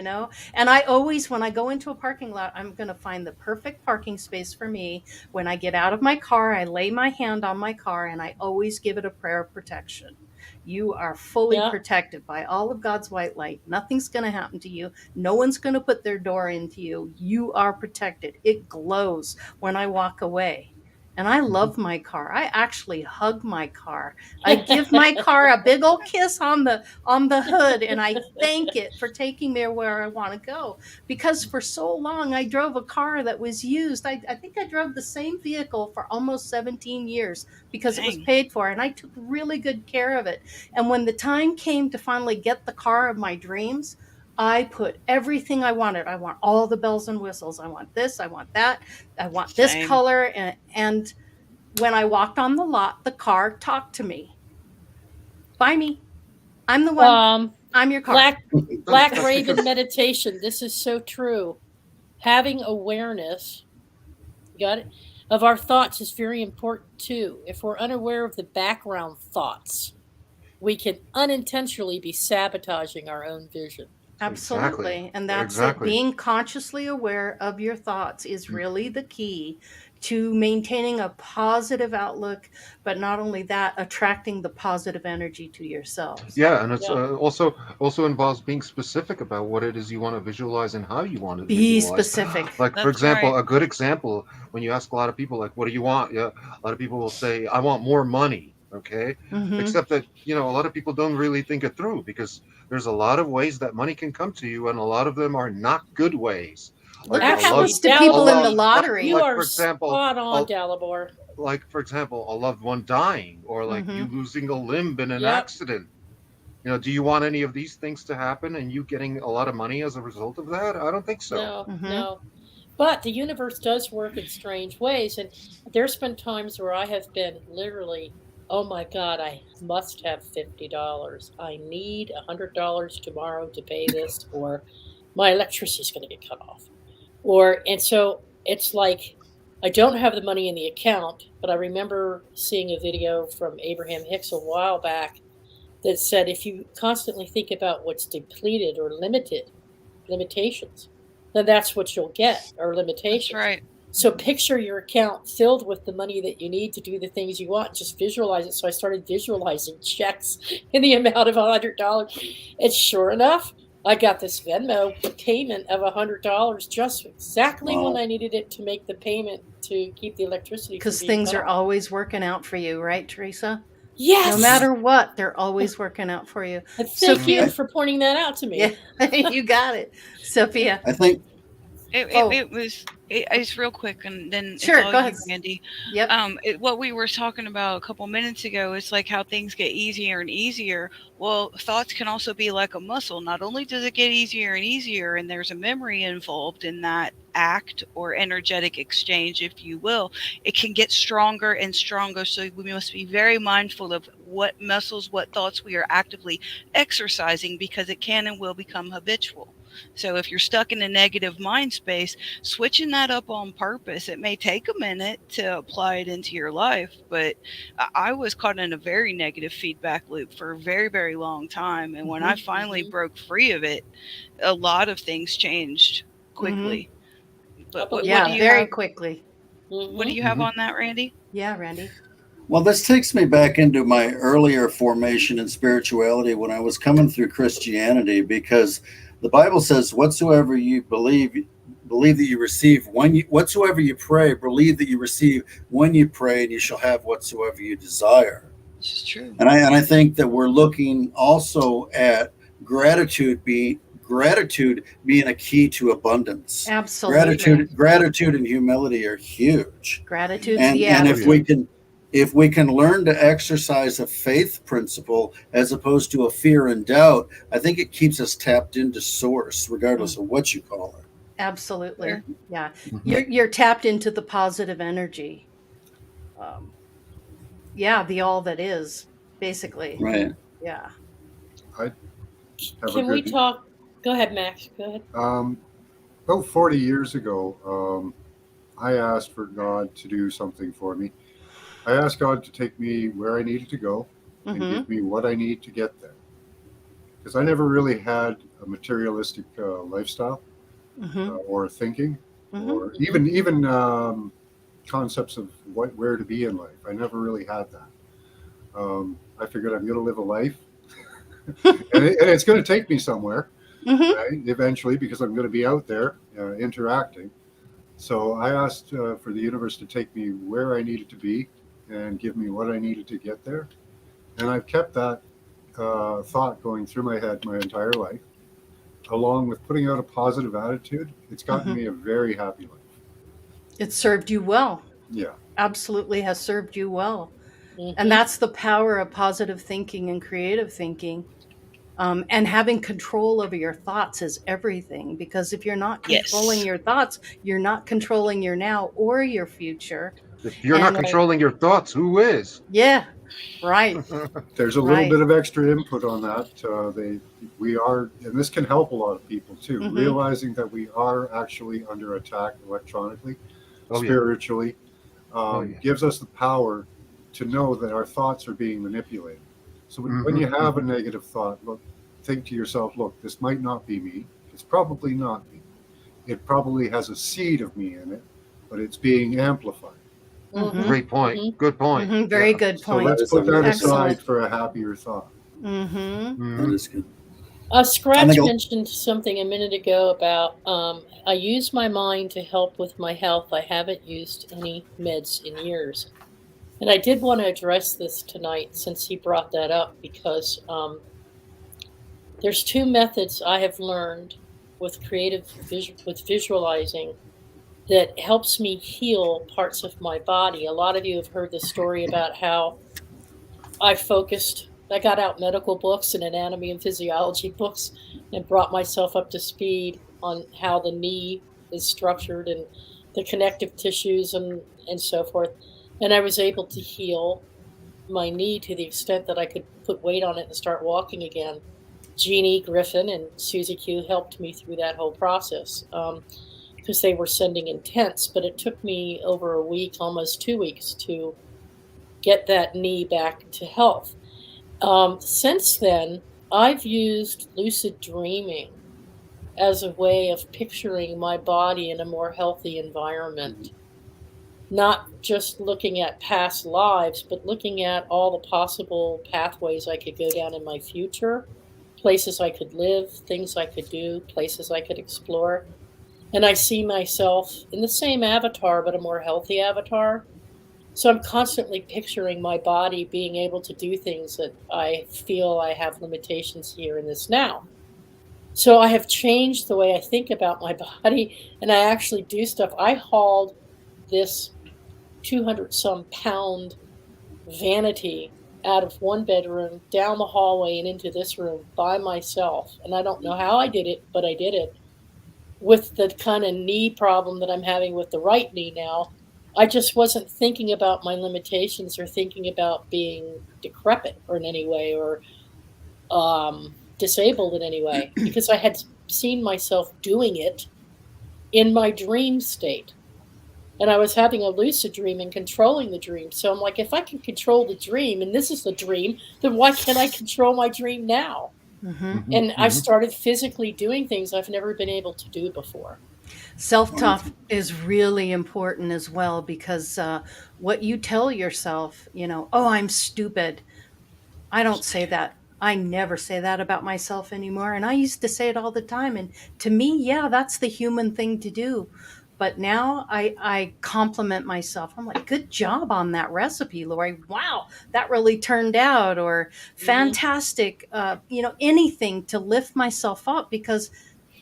And I always, when I go into a parking lot, I'm going to find the perfect parking space for me. When I get out of my car, I lay my hand on my car and I always give it a prayer of protection. You are fully Yeah. protected by all of God's white light. Nothing's going to happen to you. No one's going to put their door into you. You are protected. It glows when I walk away. And I Mhm. love my car. I actually hug my car. I give my car a big old kiss on the hood and I thank it for taking me where I want to go. Because for so long I drove a car that was used. I think I drove the same vehicle for almost 17 years because it was Dang. paid for and I took really good care of it. And when the time came to finally get the car of my dreams, I put everything I wanted. I want all the bells and whistles. I want this, I want that, I want this Same. color. And when I walked on the lot, the car talked to me. Buy me. I'm the one. Um, I'm your car. Black Black That's Raven because meditation. This is so true. Having awareness, you got it, of our thoughts is very important too. If we're unaware of the background thoughts, we can unintentionally be sabotaging our own vision. Absolutely. And that's it. Being consciously aware of your thoughts is really the key to maintaining a positive outlook, but not only that, attracting the positive energy to yourselves. Yeah, and it's also involves being specific about what it is you want to visualize and how you want to Be visualize. specific. Like, for example, a good example, when you ask a lot of people, like, what do you want? Yeah, a lot of people will say, I want more money. Okay. Except that, a lot of people don't really think it through, because there's a lot of ways that money can come to you, and a lot of them are not good ways. Look what happens to people in the lottery. You are spot on, Dalibor. Like, for example, a loved one dying, or like you losing a limb in an accident. Do you want any of these things to happen and you getting a lot of money as a result of that? I don't think so. No. But the universe does work in strange ways. And there's been times where I have been literally, oh my God, I must have $50. I need $100 tomorrow to pay this, or my electricity is going to get cut off. And so it's like, I don't have the money in the account, but I remember seeing a video from Abraham Hicks a while back that said, if you constantly think about what's depleted or limitations, then that's what you'll get, or limitations. That's right. So picture your account filled with the money that you need to do the things you want. Just visualize it. So I started visualizing checks in the amount of $100. And sure enough, I got this Venmo payment of $100 just exactly when I needed it to make the payment to keep the electricity. Because things are always working out for you, right, Theresa? Yes. No matter what, they're always working out for you. And thank you for pointing that out to me. Yeah, you got it. Sophia. I think it was it's real quick, and then sure, it's all go ahead, Randy. Yep. What we were talking about a couple minutes ago is like how things get easier and easier. Well, thoughts can also be like a muscle. Not only does it get easier and easier, and there's a memory involved in that act or energetic exchange, if you will, it can get stronger and stronger. So we must be very mindful of what muscles, what thoughts we are actively exercising, because it can and will become habitual. So if you're stuck in a negative mind space, switching that up on purpose, it may take a minute to apply it into your life. But I was caught in a very negative feedback loop for a very, very long time. And when I finally broke free of it, a lot of things changed quickly. But what do you very quickly. What do you have on that, Randy? Yeah, Randy. Well, this takes me back into my earlier formation in spirituality when I was coming through Christianity, because the Bible says, whatsoever you believe that you receive whatsoever you pray, believe that you receive when you pray, and you shall have whatsoever you desire. This is true. And I think that we're looking also at gratitude being a key to abundance. Absolutely. Gratitude and humility are huge. Gratitude, and if we can learn to exercise a faith principle as opposed to a fear and doubt, I think it keeps us tapped into source, regardless of what you call it. Absolutely. Sure. Yeah. You're tapped into the positive energy. The all that is, basically. Right. Yeah. Can we talk? Go ahead, Max. Go ahead. About 40 years ago, I asked for God to do something for me. I asked God to take me where I needed to go and give me what I need to get there. Because I never really had a materialistic lifestyle or thinking or even concepts of where to be in life. I never really had that. I figured I'm going to live a life and it's going to take me somewhere right, eventually, because I'm going to be out there interacting. So I asked for the universe to take me where I needed to be and give me what I needed to get there. And I've kept that thought going through my head my entire life, along with putting out a positive attitude. It's gotten me a very happy life. It served you well. Yeah. Absolutely has served you well. And that's the power of positive thinking and creative thinking. And having control over your thoughts is everything, because if you're not controlling your thoughts, you're not controlling your now or your future. If you're not controlling your thoughts, who is? Yeah, right. There's a little bit of extra input on that. We are, and this can help a lot of people too, realizing that we are actually under attack electronically, spiritually, gives us the power to know that our thoughts are being manipulated. So when you have a negative thought, look, think to yourself, look, this might not be me. It's probably not me. It probably has a seed of me in it, but it's being amplified. Great point. Good point. Very Yeah. good So point. let's put that Excellent. aside for a happier thought. That is good. Scratch mentioned something a minute ago about I use my mind to help with my health. I haven't used any meds in years. And I did want to address this tonight since he brought that up, because there's two methods I have learned with with visualizing that helps me heal parts of my body. A lot of you have heard the story about how I got out medical books and anatomy and physiology books and brought myself up to speed on how the knee is structured and the connective tissues and so forth. And I was able to heal my knee to the extent that I could put weight on it and start walking again. Jeannie Griffin and Susie Q helped me through that whole process because they were sending intense, but it took me over a week, almost 2 weeks, to get that knee back to health. Since then, I've used lucid dreaming as a way of picturing my body in a more healthy environment. Not just looking at past lives, but looking at all the possible pathways I could go down in my future, places I could live, things I could do, places I could explore. And I see myself in the same avatar, but a more healthy avatar. So I'm constantly picturing my body being able to do things that I feel I have limitations here in this now. So I have changed the way I think about my body, and I actually do stuff. I hauled this 200-some pound vanity out of one bedroom, down the hallway, and into this room by myself. And I don't know how I did it, but I did it. With the kind of knee problem that I'm having with the right knee now, I just wasn't thinking about my limitations or thinking about being decrepit or in any way or disabled in any way, because I had seen myself doing it in my dream state. And I was having a lucid dream and controlling the dream. So I'm like, if I can control the dream, and this is the dream, then why can't I control my dream now? And I started physically doing things I've never been able to do before. Self-talk is really important as well, because what you tell yourself, oh, I'm stupid. I don't say that. I never say that about myself anymore. And I used to say it all the time. And to me, yeah, that's the human thing to do. But now I compliment myself. I'm like, good job on that recipe, Laurie. Wow, that really turned out. Or fantastic, anything to lift myself up, because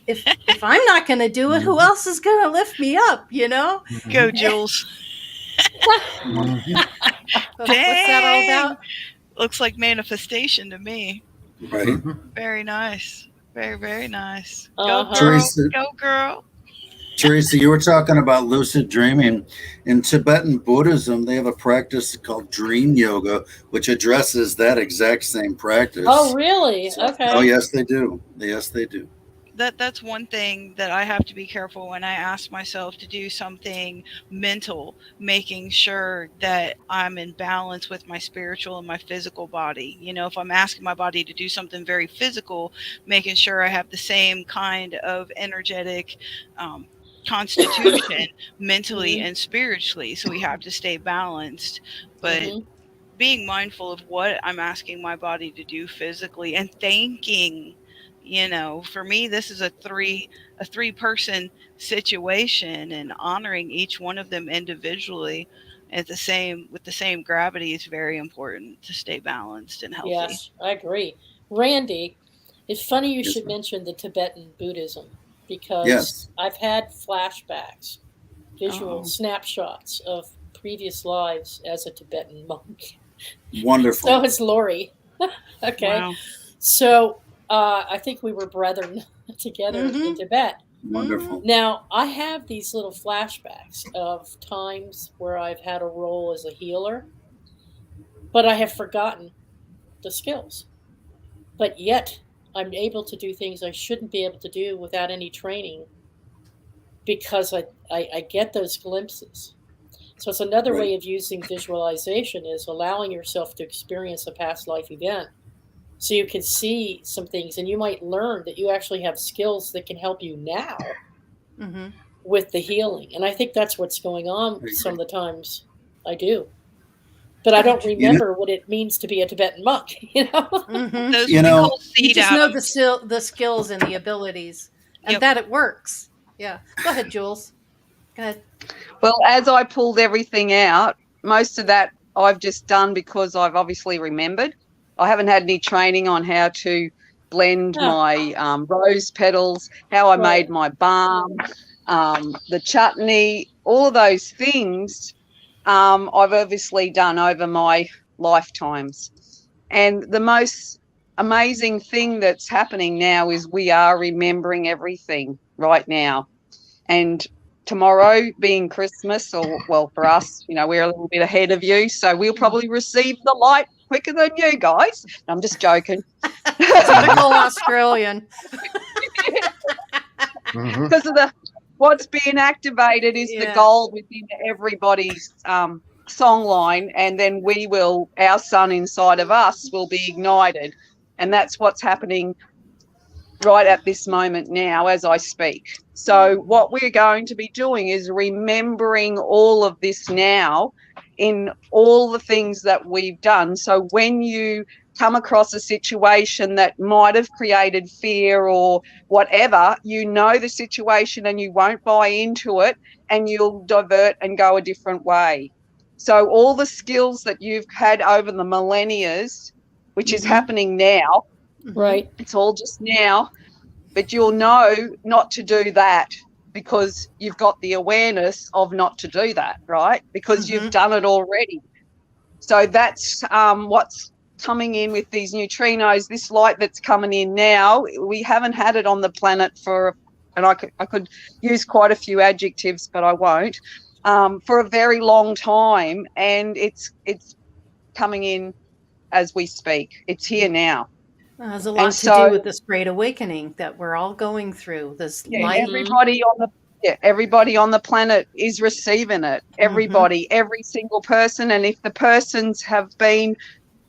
if I'm not going to do it, who else is going to lift me up, Go, Jules. What's that all about? Looks like manifestation to me. Right. Very nice. Very, very nice. Uh-huh. Go, girl. Theresa, Go, girl. Theresa, you were talking about lucid dreaming. In Tibetan Buddhism, they have a practice called dream yoga, which addresses that exact same practice. Oh, really? Okay. Oh, yes, they do. Yes, they do. That's one thing that I have to be careful when I ask myself to do something mental, making sure that I'm in balance with my spiritual and my physical body. If I'm asking my body to do something very physical, making sure I have the same kind of energetic constitution mentally and spiritually. So we have to stay balanced. But being mindful of what I'm asking my body to do physically and thanking. For me, this is a three-person situation, and honoring each one of them individually with the same gravity is very important to stay balanced and healthy. Yes, I agree. Randy, it's funny you Yes, should ma'am. mention the Tibetan Buddhism, because I've had flashbacks, visual snapshots of previous lives as a Tibetan monk. Wonderful. So has Laurie. Okay. Wow. So I think we were brethren together in Tibet. Wonderful. Now, I have these little flashbacks of times where I've had a role as a healer, but I have forgotten the skills. But yet, I'm able to do things I shouldn't be able to do without any training, because I get those glimpses. So it's another way of using visualization, is allowing yourself to experience a past life event so you can see some things, and you might learn that you actually have skills that can help you now with the healing. And I think that's what's going on some of the times. I do. But I don't remember what it means to be a Tibetan monk, you know? Those we call seed you just know atoms. the skills and the abilities, and that it works. Yeah. Go ahead, Jules. Go ahead. Well, as I pulled everything out, most of that I've just done because I've obviously remembered. I haven't had any training on how to blend my rose petals, how I made my balm, the chutney, all of those things I've obviously done over my lifetimes. And the most amazing thing that's happening now is we are remembering everything right now. And tomorrow being Christmas, or well, for us, you know, we're a little bit ahead of you, so we'll probably receive the light quicker than you guys. I'm just joking. Typical Australian. Because of what's being activated is the gold within everybody's song line, and then our sun inside of us will be ignited, and that's what's happening right at this moment now as I speak. So what we're going to be doing is remembering all of this now in all the things that we've done. So when you come across a situation that might have created fear or whatever, you know the situation and you won't buy into it, and you'll divert and go a different way. So all the skills that you've had over the millennia, which is happening now, right? It's all just now, but you'll know not to do that because you've got the awareness of not to do that, right? Because you've done it already. So that's what's coming in with these neutrinos, this light that's coming in now. We haven't had it on the planet and I could use quite a few adjectives, but I won't, for a very long time, and it's coming in as we speak. It's here now. It has a lot to do with this great awakening that we're all going through. This light. Everybody on the planet is receiving it. Everybody, every single person. And if the persons have been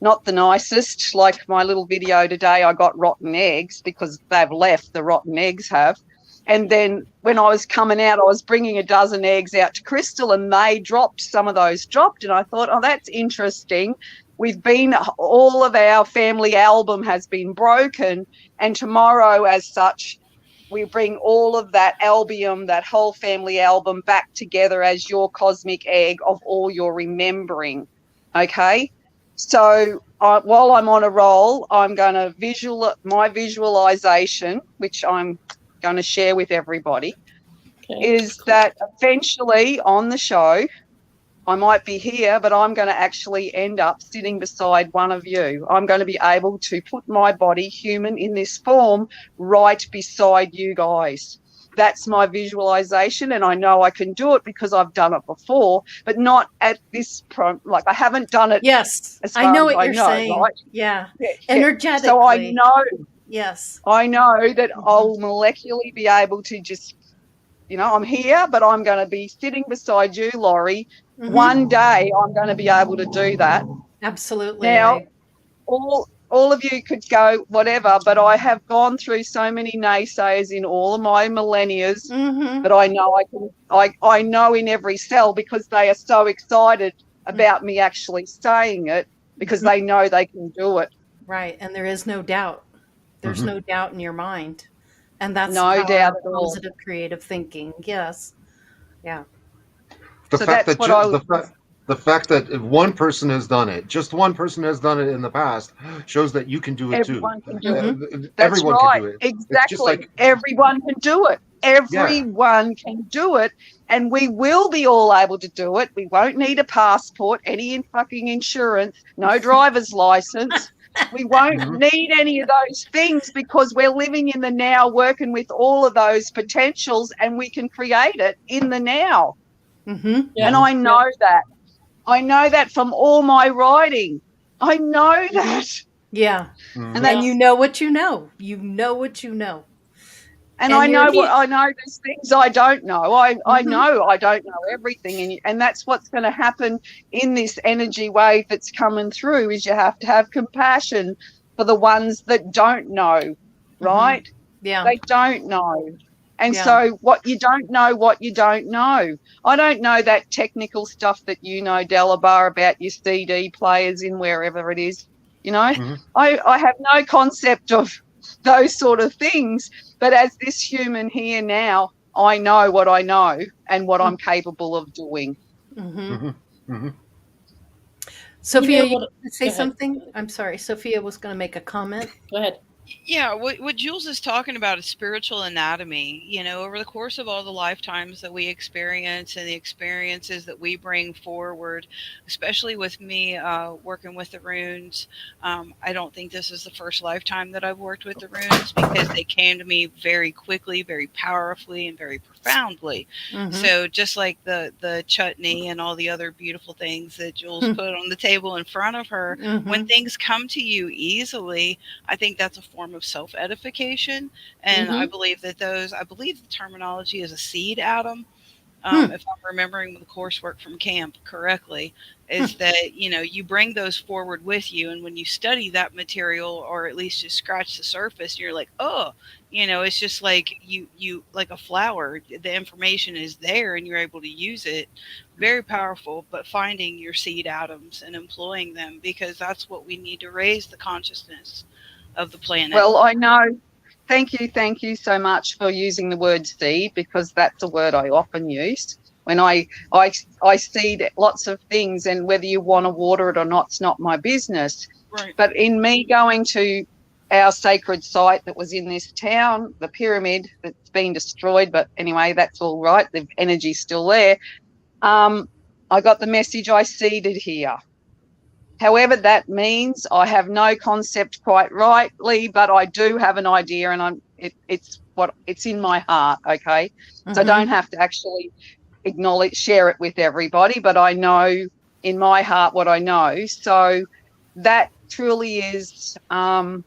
not the nicest, like my little video today, I got rotten eggs because they've left, the rotten eggs have. And then when I was coming out, I was bringing a dozen eggs out to Crystal, and they dropped, some of those dropped. And I thought, oh, that's interesting. All of our family album has been broken, and tomorrow as such, we bring all of that albium, that whole family album back together as your cosmic egg of all your remembering, okay? So while I'm on a roll, I'm going to my visualization, which I'm going to share with everybody, is that eventually on the show, I might be here, but I'm going to actually end up sitting beside one of you. I'm going to be able to put my body, human in this form, right beside you guys. That's my visualization, and I know I can do it because I've done it before, but not at this like I haven't done it. Yes, I know what you're saying. Right? Yeah, energetically. So I know. Yes, I know that I'll molecularly be able to just, you know, I'm here, but I'm going to be sitting beside you, Laurie. One day I'm going to be able to do that. Absolutely. Now, all of you could go whatever, but I have gone through so many naysayers in all of my millennia, but I know I can. I know in every cell, because they are so excited about me actually saying it, because they know they can do it. Right, and there is no doubt. There's no doubt in your mind, and that's no doubt at all. Positive creative thinking. Yes. Yeah. The fact that if one person has done it, just one person has done it in the past, shows that you can do it everyone too. Can do it. Everyone right. can do it. Exactly. Like, everyone can do it. Everyone can do it, and we will be all able to do it. We won't need a passport, any fucking insurance, no driver's license. We won't need any of those things, because we're living in the now, working with all of those potentials, and we can create it in the now. And I know that. I know that from all my writing. I know that. Yeah. And then you know what you know. You know what you know. And I know there's things I don't know. I know I don't know everything, and that's what's going to happen in this energy wave that's coming through. Is you have to have compassion for the ones that don't know, right? Yeah. They don't know. And Yeah. so what you don't know. I don't know that technical stuff that you know, Dalibor, about your CD players in wherever it is. You know, I have no concept of those sort of things. But as this human here now, I know what I know and what I'm capable of doing. Sophia, You know you what- want to say go ahead. something? I'm sorry. Sophia was going to make a comment. Go ahead. Yeah, what Jules is talking about is spiritual anatomy. You know, over the course of all the lifetimes that we experience and the experiences that we bring forward, especially with me working with the runes, I don't think this is the first lifetime that I've worked with the runes, because they came to me very quickly, very powerfully, and very profoundly. So just like the chutney and all the other beautiful things that Jules put on the table in front of her, when things come to you easily, I think that's a form of self-edification. And I believe that I believe the terminology is a seed atom. If I'm remembering the coursework from camp correctly, is that, you know, you bring those forward with you. And when you study that material, or at least just scratch the surface, you're like, oh, you know, it's just like you like a flower, the information is there and you're able to use it. Very powerful, but finding your seed atoms and employing them, because that's what we need to raise the consciousness of the planet. Well, I know. Thank you so much for using the word seed, because that's a word I often use when I seed lots of things, and whether you want to water it or not, it's not my business. Right. But in me going to our sacred site that was in this town, the pyramid that's been destroyed, but anyway, that's all right. The energy's still there. I got the message, I seeded here. However that means, I have no concept quite rightly, but I do have an idea, and it's in my heart, okay? So I don't have to actually share it with everybody, but I know in my heart what I know. So that truly is and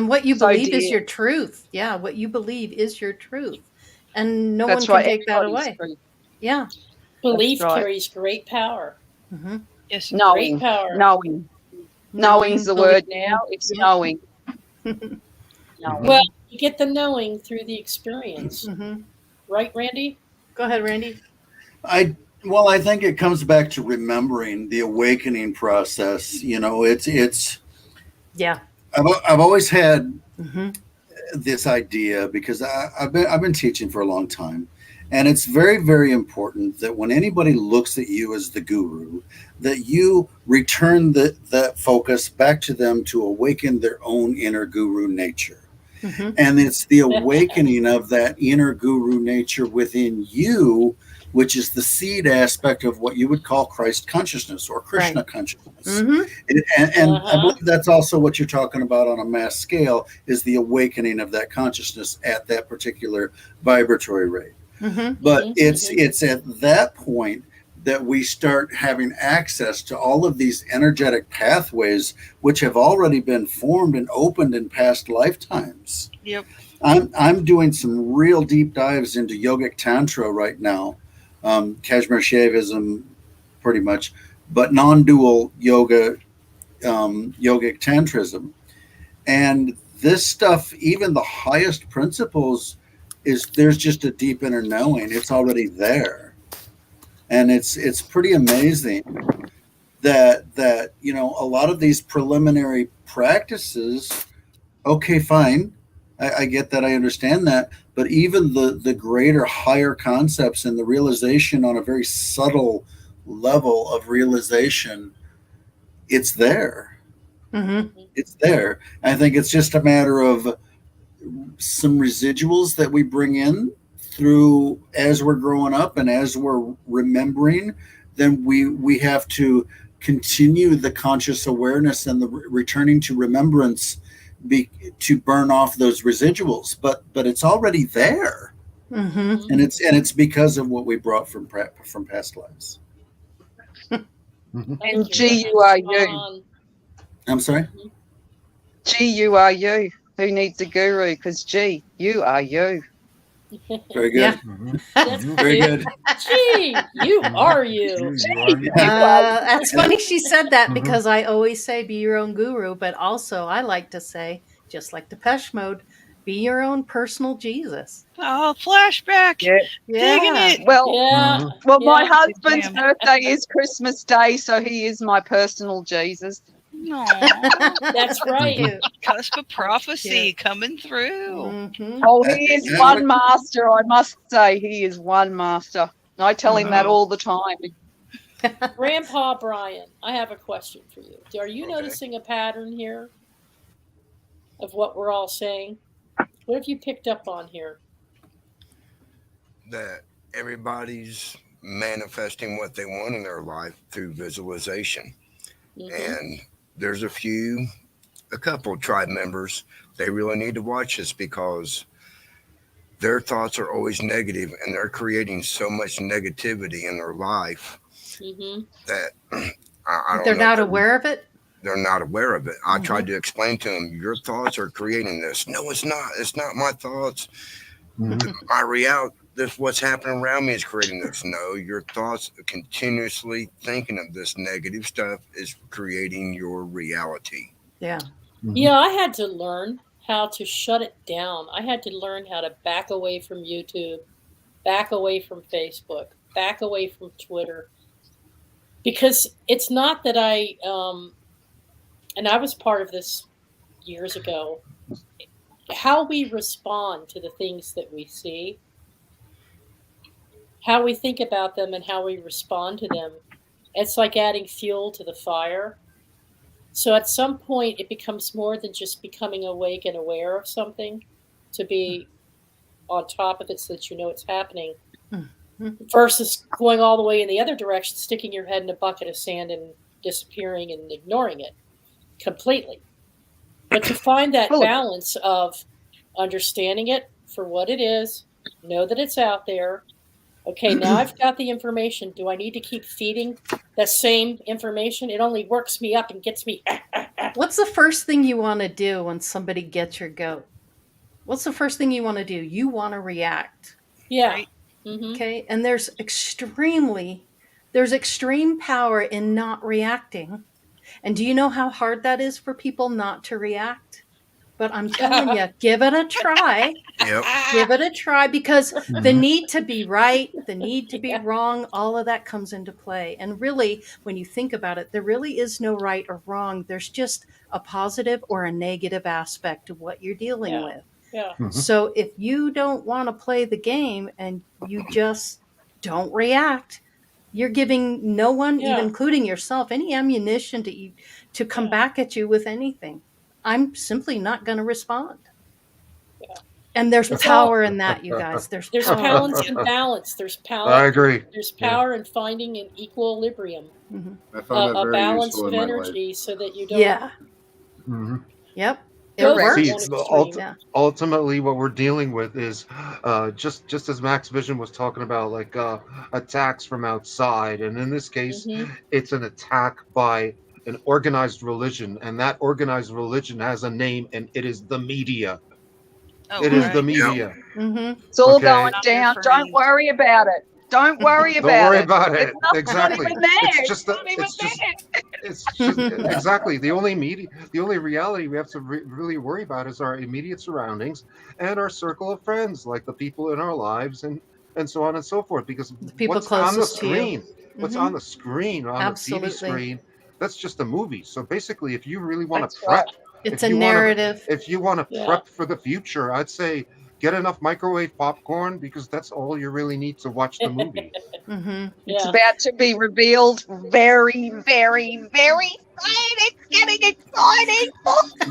what you so believe is dear. your truth. Yeah, what you believe is your truth, and no That's one right. can take that Everybody's away. truth. Yeah. Belief right. carries great power. Yes. Knowing. Great power. Knowing's the word now. It's Yeah. knowing. Well, you get the knowing through the experience. Right, Randy? Go ahead, Randy. I think it comes back to remembering the awakening process. You know, it's Yeah. I've always had this idea, because I've been teaching for a long time, and it's very, very important that when anybody looks at you as the guru, that you return that focus back to them to awaken their own inner guru nature. And it's the awakening of that inner guru nature within you, which is the seed aspect of what you would call Christ consciousness or Krishna consciousness. And I believe that's also what you're talking about on a mass scale, is the awakening of that consciousness at that particular vibratory rate. But it's at that point that we start having access to all of these energetic pathways, which have already been formed and opened in past lifetimes. Yep. I'm doing some real deep dives into yogic tantra right now, Kashmir Shaivism, pretty much, but non-dual yoga, yogic tantrism, and this stuff, even the highest principles, there's just a deep inner knowing. It's already there. And it's pretty amazing that you know, a lot of these preliminary practices, okay, fine, I get that, I understand that, but even the greater, higher concepts and the realization on a very subtle level of realization, it's there. It's there. I think it's just a matter of some residuals that we bring in through as we're growing up and as we're remembering. Then we have to continue the conscious awareness and the returning to remembrance to burn off those residuals, but it's already there. And it's because of what we brought from past lives. And G, you are you. I'm sorry? G, you are you. Who needs a guru? Because G, you are you. Very good. Yeah. That's Very cute. good. Gee, you are you. That's funny she said that Mhm. because I always say be your own guru, but also I like to say, just like Depeche Mode, be your own personal Jesus. Oh, flashback. Yeah. Digging Yeah. it. Well, Yeah. well, my Yeah. husband's jam. birthday is Christmas Day, so he is my personal Jesus. Aw. That's right. Cute. Cusp of prophecy cute. coming through. Mhm. Oh, he is And one master, I must say. He is one master. I tell him that Oh. all the time. Grandpa Brian, I have a question for you. Are you Okay. noticing a pattern here of what we're all saying? What have you picked up on here? That everybody's manifesting what they want in their life through visualization. Mm-hmm. And there's a couple tribe members, they really need to watch this because their thoughts are always negative and they're creating so much negativity in their life Mm-hmm. that I They're don't know. not aware of it. They're not aware of it. I Mhm. tried to explain to them, your thoughts are creating this. No, it's not. It's not my thoughts. My reality, this what's happening around me is creating this. No, your thoughts continuously thinking of this negative stuff is creating your reality. Yeah. Yeah, I had to learn how to shut it down. I had to learn how to back away from YouTube, back away from Facebook, back away from Twitter. Because it's not that and I was part of this years ago, how we respond to the things that we see, how we think about them and how we respond to them. It's like adding fuel to the fire. So at some point, it becomes more than just becoming awake and aware of something, to be on top of it so that you know it's happening, versus going all the way in the other direction, sticking your head in a bucket of sand and disappearing and ignoring it completely. But to find that balance of understanding it for what it is, know that it's out there. Okay, now I've got the information. Do I need to keep feeding the same information? It only works me up and gets me. What's the first thing you want to do when somebody gets your goat? What's the first thing you want to do? You want to react. Yeah. Right. Mm-hmm. Okay. And there's extreme power in not reacting. And do you know how hard that is for people not to react? But I'm telling you, give it a try. Yep. Give it a try, because the need to be right, the need to be wrong, all of that comes into play. And really, when you think about it, there really is no right or wrong. There's just a positive or a negative aspect of what you're dealing with. Yeah. So if you don't want to play the game and you just don't react, you're giving no one, even including yourself, any ammunition to come back at you with anything. I'm simply not going to respond. Yeah. And there's It's power in that, you guys. There's power. balance and balance. There's power. I agree. There's power in finding an equilibrium, I found that a very balance useful of in my life. energy, so that you don't. Yeah. Mhm. Yep. It Go works. See, one the extreme. Yeah. ultimately, what we're dealing with is just as Max Vision was talking about, like attacks from outside, and in this case, it's an attack by an organized religion, and that organized religion has a name, and it is the media. Oh, It is the right. media. Mm-hmm. It's all Okay. going Not their down. Don't friend. worry about it. Don't worry Don't about worry it. about it. It's not Exactly. even there. It's just not even it's just exactly the only reality we have to really worry about is our immediate surroundings and our circle of friends, like the people in our lives, and so on and so forth. Because The people what's on the closest to you. screen, what's on the screen, on Absolutely. the TV screen, that's just a movie. So basically, if you really want That's to prep, It's if a you wanna- narrative. if you want to Yeah. prep for the future, I'd say get enough microwave popcorn, because that's all you really need to watch the movie. Mm-hmm. It's Yeah. about to be revealed very, very, very soon. It's getting exciting.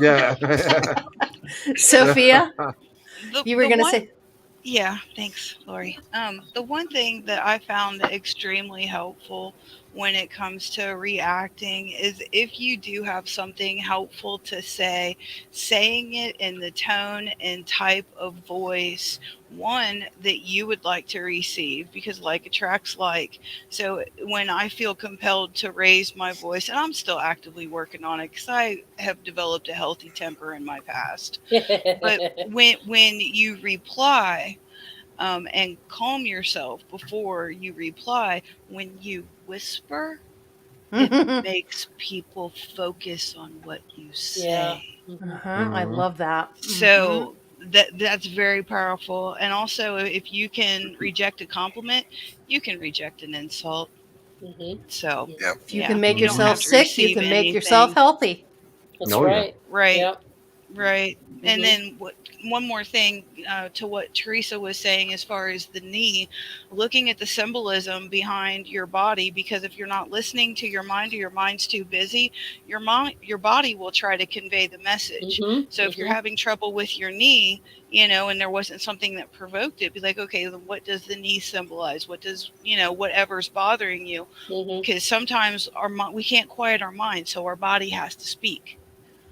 Yeah. Sophia, The, you were the going to one- say. Yeah, thanks, Laurie. The one thing that I found extremely helpful when it comes to reacting is if you do have something helpful to say, saying it in the tone and type of voice, one, that you would like to receive, because like attracts like. So when I feel compelled to raise my voice, and I'm still actively working on it because I have developed a healthy temper in my past, but when you reply, and calm yourself before you reply. When you whisper, it makes people focus on what you say. I love that. So that's very powerful. And also, if you can reject a compliment, you can reject an insult. So if you can make you don't yourself have to sick, you receive can make yourself anything. healthy. That's Oh, yeah. right. Right. Yep. Right. And then one more thing to what Theresa was saying as far as the knee, looking at the symbolism behind your body, because if you're not listening to your mind or your mind's too busy, your body will try to convey the message. So if you're having trouble with your knee, you know, and there wasn't something that provoked it, be like, okay, then what does the knee symbolize? What does, you know, whatever's bothering you? Because sometimes we can't quiet our mind, so our body has to speak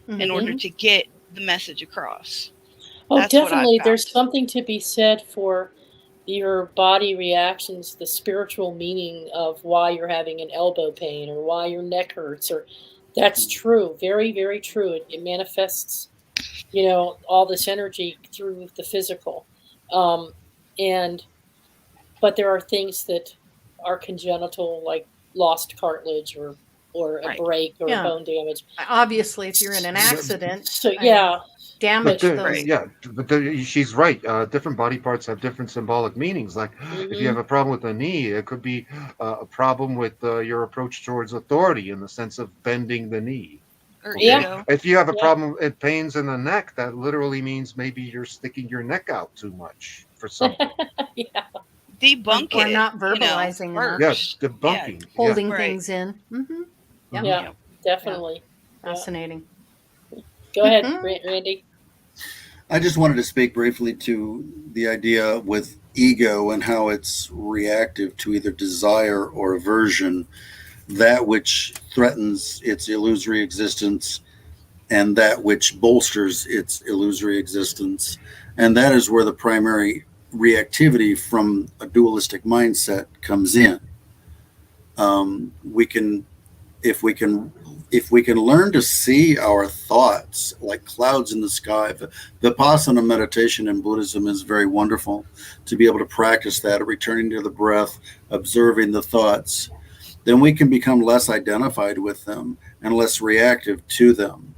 in order to get the message across. Oh, That's what I've definitely. found. There's something to be said for your body reactions, the spiritual meaning of why you're having an elbow pain or why your neck hurts, or that's true. Very, very true. It manifests, you know, all this energy through the physical. But there are things that are congenital, like lost cartilage or a break or Yeah. bone damage. Obviously, if you're in an accident, So yeah, damage those. Yeah, but she's right. Different body parts have different symbolic meanings. Like if you have a problem with the knee, it could be a problem with your approach towards authority in the sense of bending the knee. Or Okay? ego. If you have a problem, it pains in the neck, that literally means maybe you're sticking your neck out too much for something. Debunk or it. not verbalizing enough. Yes, debunking. Holding things in. Yeah, definitely. Fascinating. Go ahead, Randy. I just wanted to speak briefly to the idea with ego and how it's reactive to either desire or aversion, that which threatens its illusory existence and that which bolsters its illusory existence. And that is where the primary reactivity from a dualistic mindset comes in. If we can learn to see our thoughts like clouds in the sky, Vipassana meditation in Buddhism is very wonderful to be able to practice that, returning to the breath, observing the thoughts, then we can become less identified with them and less reactive to them.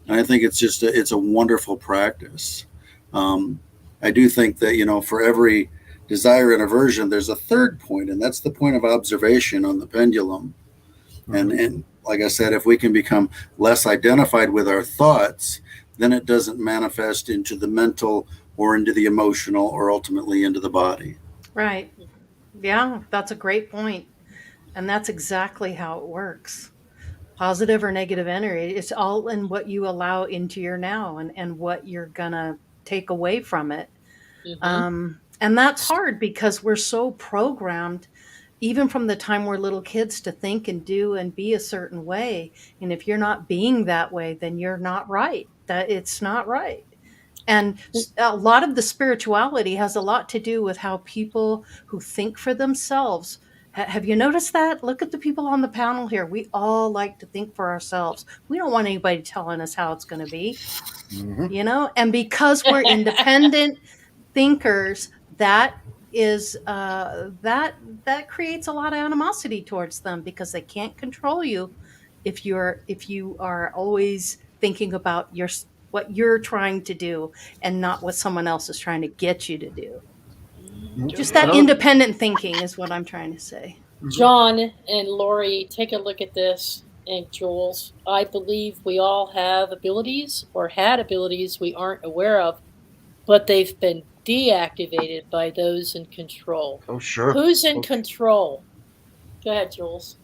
And I think it's a wonderful practice. I do think that, you know, for every desire and aversion, there's a third point, and that's the point of observation on the pendulum. And like I said, if we can become less identified with our thoughts, then it doesn't manifest into the mental or into the emotional or ultimately into the body. Right. Yeah, that's a great point. And that's exactly how it works. Positive or negative energy, it's all in what you allow into your now and what you're going to take away from it. And that's hard because we're so programmed, even from the time we're little kids, to think and do and be a certain way. And if you're not being that way, then you're not right. That it's not right. And a lot of the spirituality has a lot to do with how people who think for themselves. Have you noticed that? Look at the people on the panel here. We all like to think for ourselves. We don't want anybody telling us how it's going to be, you know? And because we're independent thinkers, that is that creates a lot of animosity towards them because they can't control you if you are always thinking about what you're trying to do and not what someone else is trying to get you to do. Just that independent thinking is what I'm trying to say. John and Laurie, take a look at this. And Jules, I believe we all have abilities or had abilities we aren't aware of, but they've been deactivated by those in control. Oh, sure. Who's in control? Go ahead, Jules.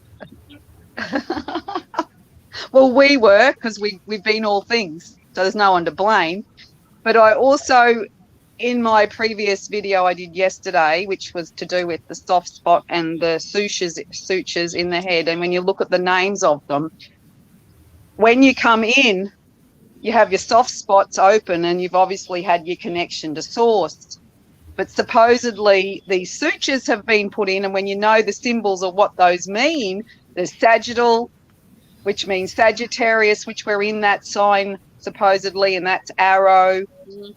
Well, we were, because we've been all things, so there's no one to blame. But I also, in my previous video I did yesterday, which was to do with the soft spot and the sutures in the head, and when you look at the names of them, when you come in, you have your soft spots open and you've obviously had your connection to source. But supposedly these sutures have been put in, and when you know the symbols of what those mean, there's sagittal, which means Sagittarius, which we're in that sign supposedly, and that's arrow.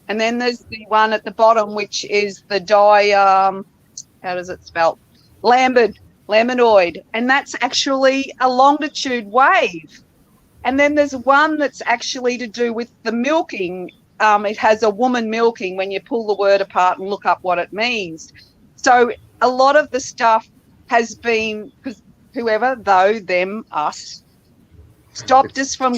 And then there's the one at the bottom, which is the how does it spell? Lambanoid. And that's actually a longitude wave. And then there's one that's actually to do with the milking. It has a woman milking when you pull the word apart and look up what it means. So a lot of the stuff has been, because whoever, though, them, us, stopped us from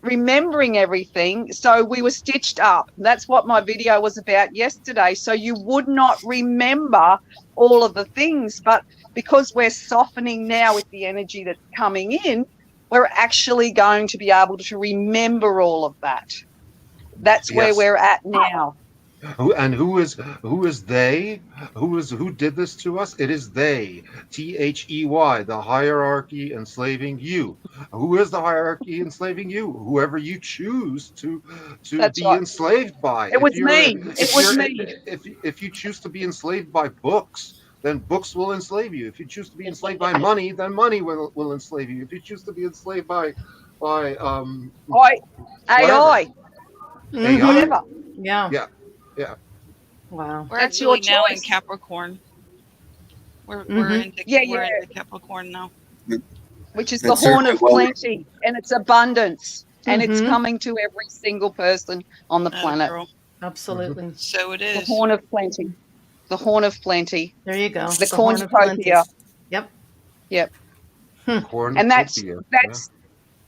remembering everything. So we were stitched up. That's what my video was about yesterday. So you would not remember all of the things, but because we're softening now with the energy that's coming in, we're actually going to be able to remember all of that. That's where Yes. we're at now. Who is they? Who did this to us? It is they. THEY, the hierarchy enslaving you. Who is the hierarchy enslaving you? Whoever you choose to That's be right. enslaved by. It was me. It was me. If you choose to be enslaved by books, then books will enslave you. If you choose to be enslaved by money, then money will enslave you. If you choose to be enslaved by AI. AI. Whatever. Yeah. Yeah. Wow. We're That's actually your now in choice. Capricorn. We're into Capricorn now. Which is That's the horn of certainly well- plenty, and it's abundance, and it's coming to every single person on the planet. Girl. Absolutely. So it The is. horn of plenty. The horn of plenty. There you go. The horn of plenty. cornucopia. Yep. Yep. Cornucopia. And that's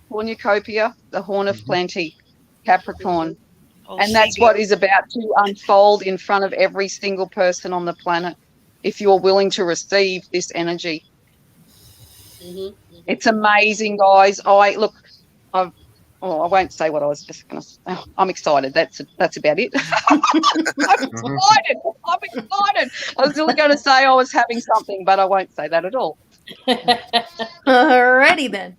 cornucopia, the horn of plenty, Capricorn. And that's what is about to unfold in front of every single person on the planet, if you're willing to receive this energy. It's amazing, guys. I won't say what I was just going to say. I'm excited. That's about it. I'm excited. I was really going to say I was having something, but I won't say that at all. Alrighty then.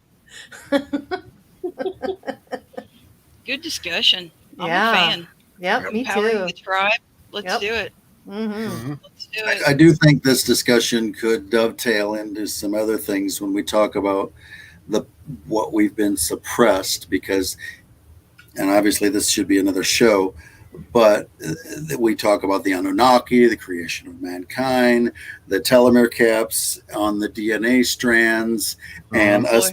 Good discussion. I'm Yeah. a fan. Yep, me Empowering too. the tribe. Let's Yep. do it. Let's do it. I do think this discussion could dovetail into some other things when we talk about what we've been suppressed, because, and obviously this should be another show, but we talk about the Anunnaki, the creation of mankind, the telomere caps on the DNA strands, and us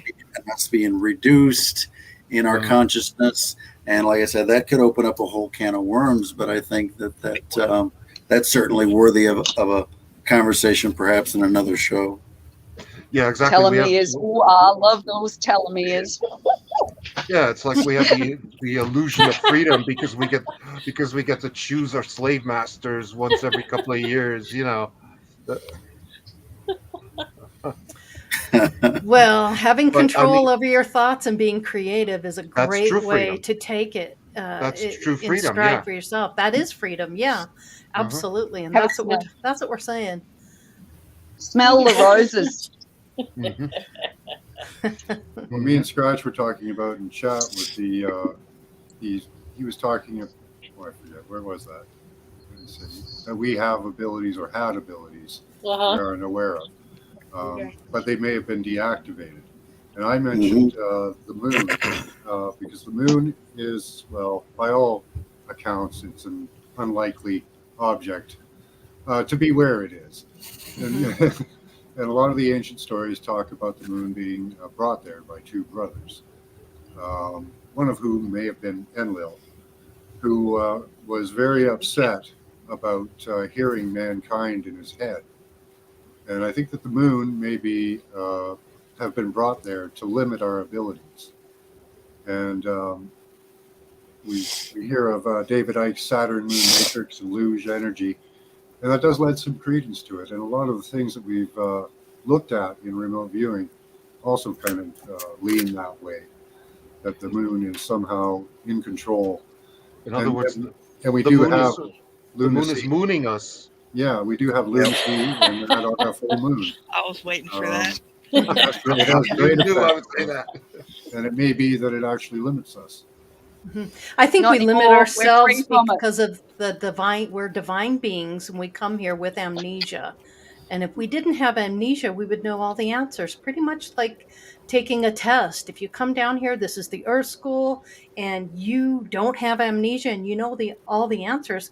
being reduced in our consciousness. And like I said, that could open up a whole can of worms, but I think that's certainly worthy of a conversation, perhaps in another show. Yeah, exactly. Telomeres. Ooh, I love those telomeres. Yeah, it's like we have the illusion of freedom because we get to choose our slave masters once every couple of years. Well, having But, control over your thoughts and being creative is a That's great true way freedom. to take it. That's true in freedom, stride yeah. for yourself. That is freedom. Yeah, absolutely. And Have a that's what we're saying. Smell the roses. Well, me and Scratch were talking about in chat with the he was talking of, I forget, where was that? That we have abilities or had abilities we aren't aware of, but they may have been deactivated. And I mentioned the moon because the moon is, well, by all accounts, it's an unlikely object to be where it is. And a lot of the ancient stories talk about the moon being brought there by two brothers, one of whom may have been Enlil, who was very upset about hearing mankind in his head. And I think that the moon maybe have been brought there to limit our abilities. And we hear of David Icke's Saturn Moon Matrix and Luge energy. And that does lend some credence to it. And a lot of the things that we've looked at in remote viewing also kind of lean that way, that the moon is somehow in control. In other words, and we do have the moon is mooning us. Yeah, we do have lunacy and that on a full moon. I was waiting for that. It has great effect. I would say that. And it may be that it actually limits us. I think Not we limit anymore. We're ourselves free from it. because of the divine. We're divine beings, and we come here with amnesia, And if we didn't have amnesia, we would know all the answers, pretty much like taking a test. If you come down here, this is the Earth School, and you don't have amnesia and you know all the answers,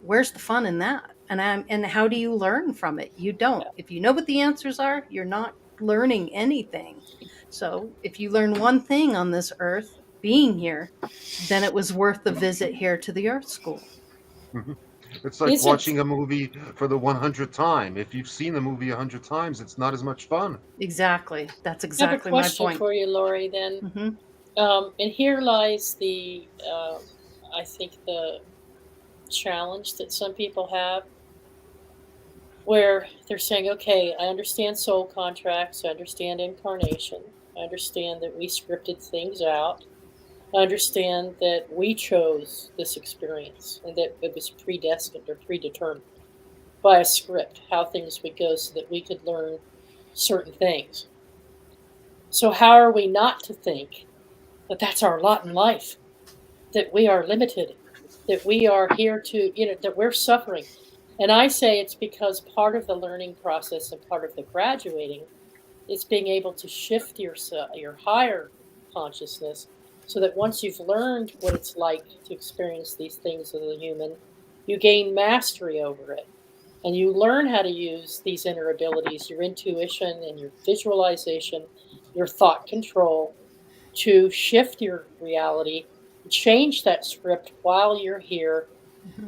where's the fun in that? And how do you learn from it? You don't. If you know what the answers are, you're not learning anything. So if you learn one thing on this earth, being here, then it was worth the visit here to the Earth School. It's like Is it? watching a movie for the 100th time. If you've seen the movie 100 times, it's not as much fun. Exactly. That's I have a exactly my question point. for you, Laurie. Then, Hmm. and here lies the, I think the challenge that some people have, where they're saying, okay, I understand soul contracts, I understand incarnation, I understand that we scripted things out, I understand that we chose this experience and that it was predestined or predetermined by a script, how things would go so that we could learn certain things. So, how are we not to think that that's our lot in life, that we are limited, that we are here to, that we're suffering? And I say it's because part of the learning process and part of the graduating is being able to shift your higher consciousness so that once you've learned what it's like to experience these things as a human, you gain mastery over it. And you learn how to use these inner abilities, your intuition and your visualization, your thought control, to shift your reality, change that script while you're here,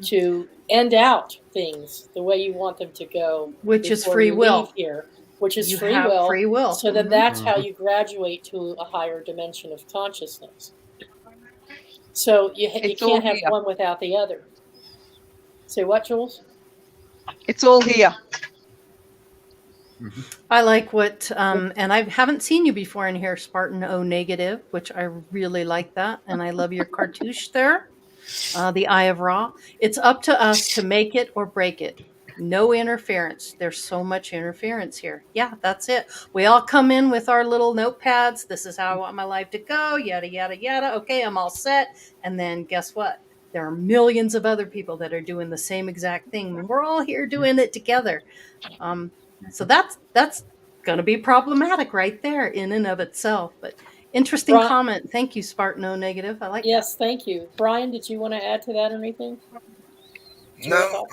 to end out things the way you want them to go Which is before free you leave will. here, which is You free have will. free will. So then that's how you graduate to a higher dimension of consciousness. So you It's all can't have here. one without the other. Say what, Jules? It's all here. I like what, and I haven't seen you before in here, Spartan O negative, which I really like that. And I love your cartouche there, the Eye of Ra. It's up to us to make it or break it. No interference. There's so much interference here. Yeah, that's it. We all come in with our little notepads. This is how I want my life to go, yada, yada, yada. Okay, I'm all set. And then guess what? There are millions of other people that are doing the same exact thing. And we're all here doing it together. So that's going to be problematic right there in and of itself. But interesting comment. Thank you, Spartan O negative. I like that. Yes, thank you. Brian, did you want to add to that or anything? No,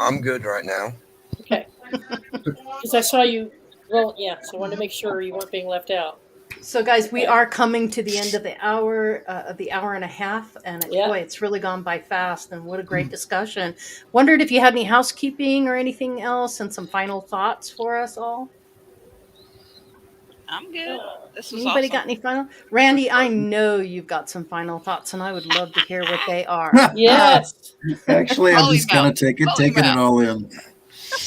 I'm good right now. Okay. Because I saw you. Well, yeah. So I wanted to make sure you weren't being left out. So, guys, we are coming to the end of the hour and a half, and boy, it's really gone by fast. And what a great discussion! Wondered if you had any housekeeping or anything else, and some final thoughts for us all. I'm good. This was Anybody awesome. got any final? Randy, I know you've got some final thoughts, and I would love to hear what they are. Yes. Actually, I'm just gonna taking it all in.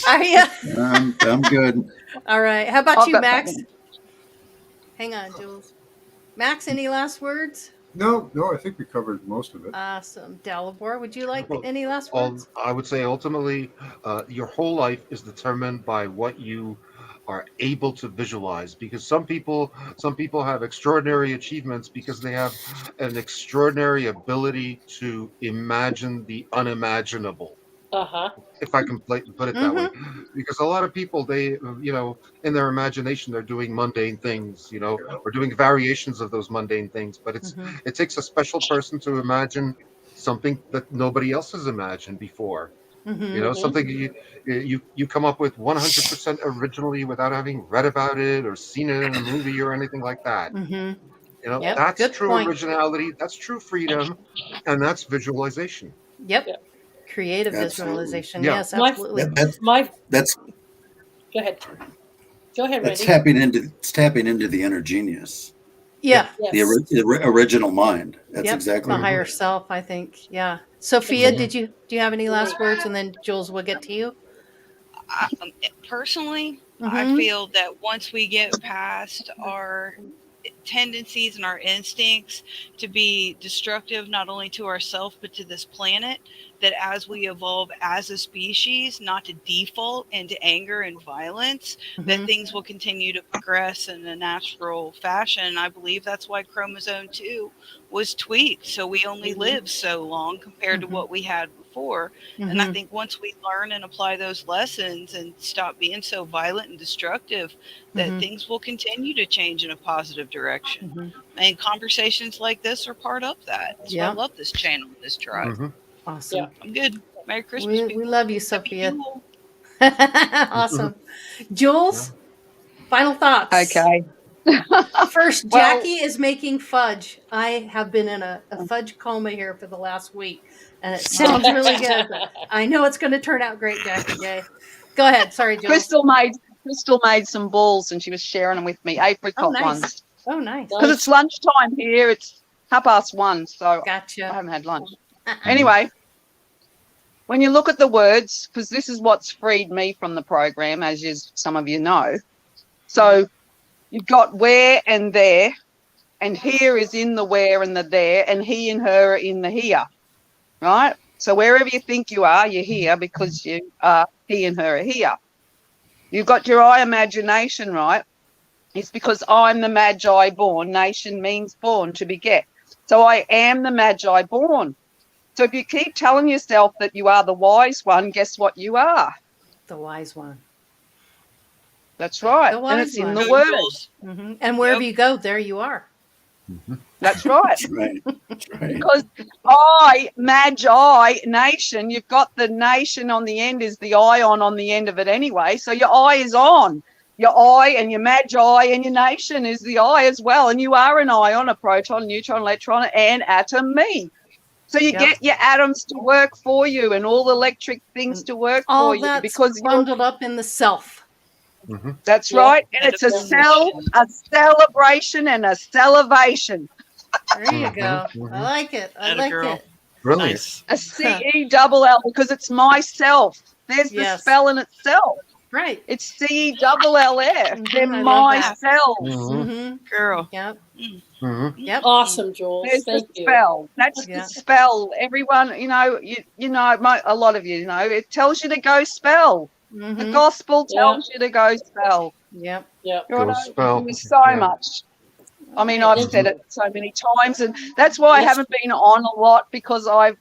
Are you? I'm good. All right. How about you, Max? Hang on, Jules. Max, any last words? No, I think we covered most of it. Awesome. Dalibor, would you like any last words? I would say ultimately, your whole life is determined by what you are able to visualize, because some people have extraordinary achievements because they have an extraordinary ability to imagine the unimaginable. If I can put it that way, because a lot of people, they, in their imagination, they're doing mundane things, or doing variations of those mundane things. But it takes a special person to imagine something that nobody else has imagined before. Something you come up with 100% originally without having read about it or seen it in a movie or anything like that. That's true originality. That's true freedom, and that's visualization. Yep. Creative visualization. Yeah. Yes, absolutely. That's Go ahead. Go ahead, Randy. It's tapping into the inner genius. Yeah. The original mind. That's exactly the higher self, I think. Yeah. Sophia, do you have any last words? And then Jules, we'll get to you. Personally, I feel that once we get past our tendencies and our instincts to be destructive, not only to ourselves but to this planet, that as we evolve as a species, not to default into anger and violence, that things will continue to progress in a natural fashion. I believe that's why chromosome 2 was tweaked, so we only live so long compared to what we had before. And I think once we learn and apply those lessons and stop being so violent and destructive, that things will continue to change in a positive direction. And conversations like this are part of that. That's why I love this channel, this drive. Awesome. Yeah. I'm good. Merry Christmas, We people. love you, Happy Sophia. Yule. Awesome. Jules, final thoughts. Okay. First, Well- Jackie is making fudge. I have been in a fudge coma here for the last week, and it sounds really good. I know it's going to turn out great, Jackie J. Go ahead. Sorry, Jules. Crystal made some balls and she was sharing them with me, apricot nice. ones. Oh, nice. Because it's lunchtime here. It's 1:30, so Gotcha. I haven't had lunch. Anyway, when you look at the words, because this is what's freed me from the program, as some of you know. So you've got where and there, and here is in the where and the there, and he and her are in the here, right? So wherever you think you are, you're here because you are, he and her are here. You've got your I imagination, right? It's because I'm the magi born. Nation means born, to beget. So I am the magi born. So if you keep telling yourself that you are the wise one, guess what you are? The wise one. That's right. The wise And it's in one. the word. And wherever you go, there you are. That's right. That's right. That's right. Because I, magi, nation, you've got the nation on the end is the ion on the end of it anyway. So your I is on. Your I and your magi and your nation is the I as well. And you are an ion, a proton, neutron, electron, and atom, me. So you get your atoms to work for you and all the electric things to work All for you. that's Because bundled up in the self. that's right. And it's a celebration and a salivation. There you go. I like it. I like it. Brilliant. A CELL because it's myself. There's the spell in itself. Right. It's CELLF. They're I love my that. cells. Girl. Yep. Yep. Awesome, Jules. There's Thank the you. spell. That's the spell. Everyone, you know, a lot of you know, it tells you to go spell. The gospel tells you to go spell. Yep. Yep. You know, Go spell. there's so much. I mean, I've said it so many times, and that's why I haven't been on a lot because I'd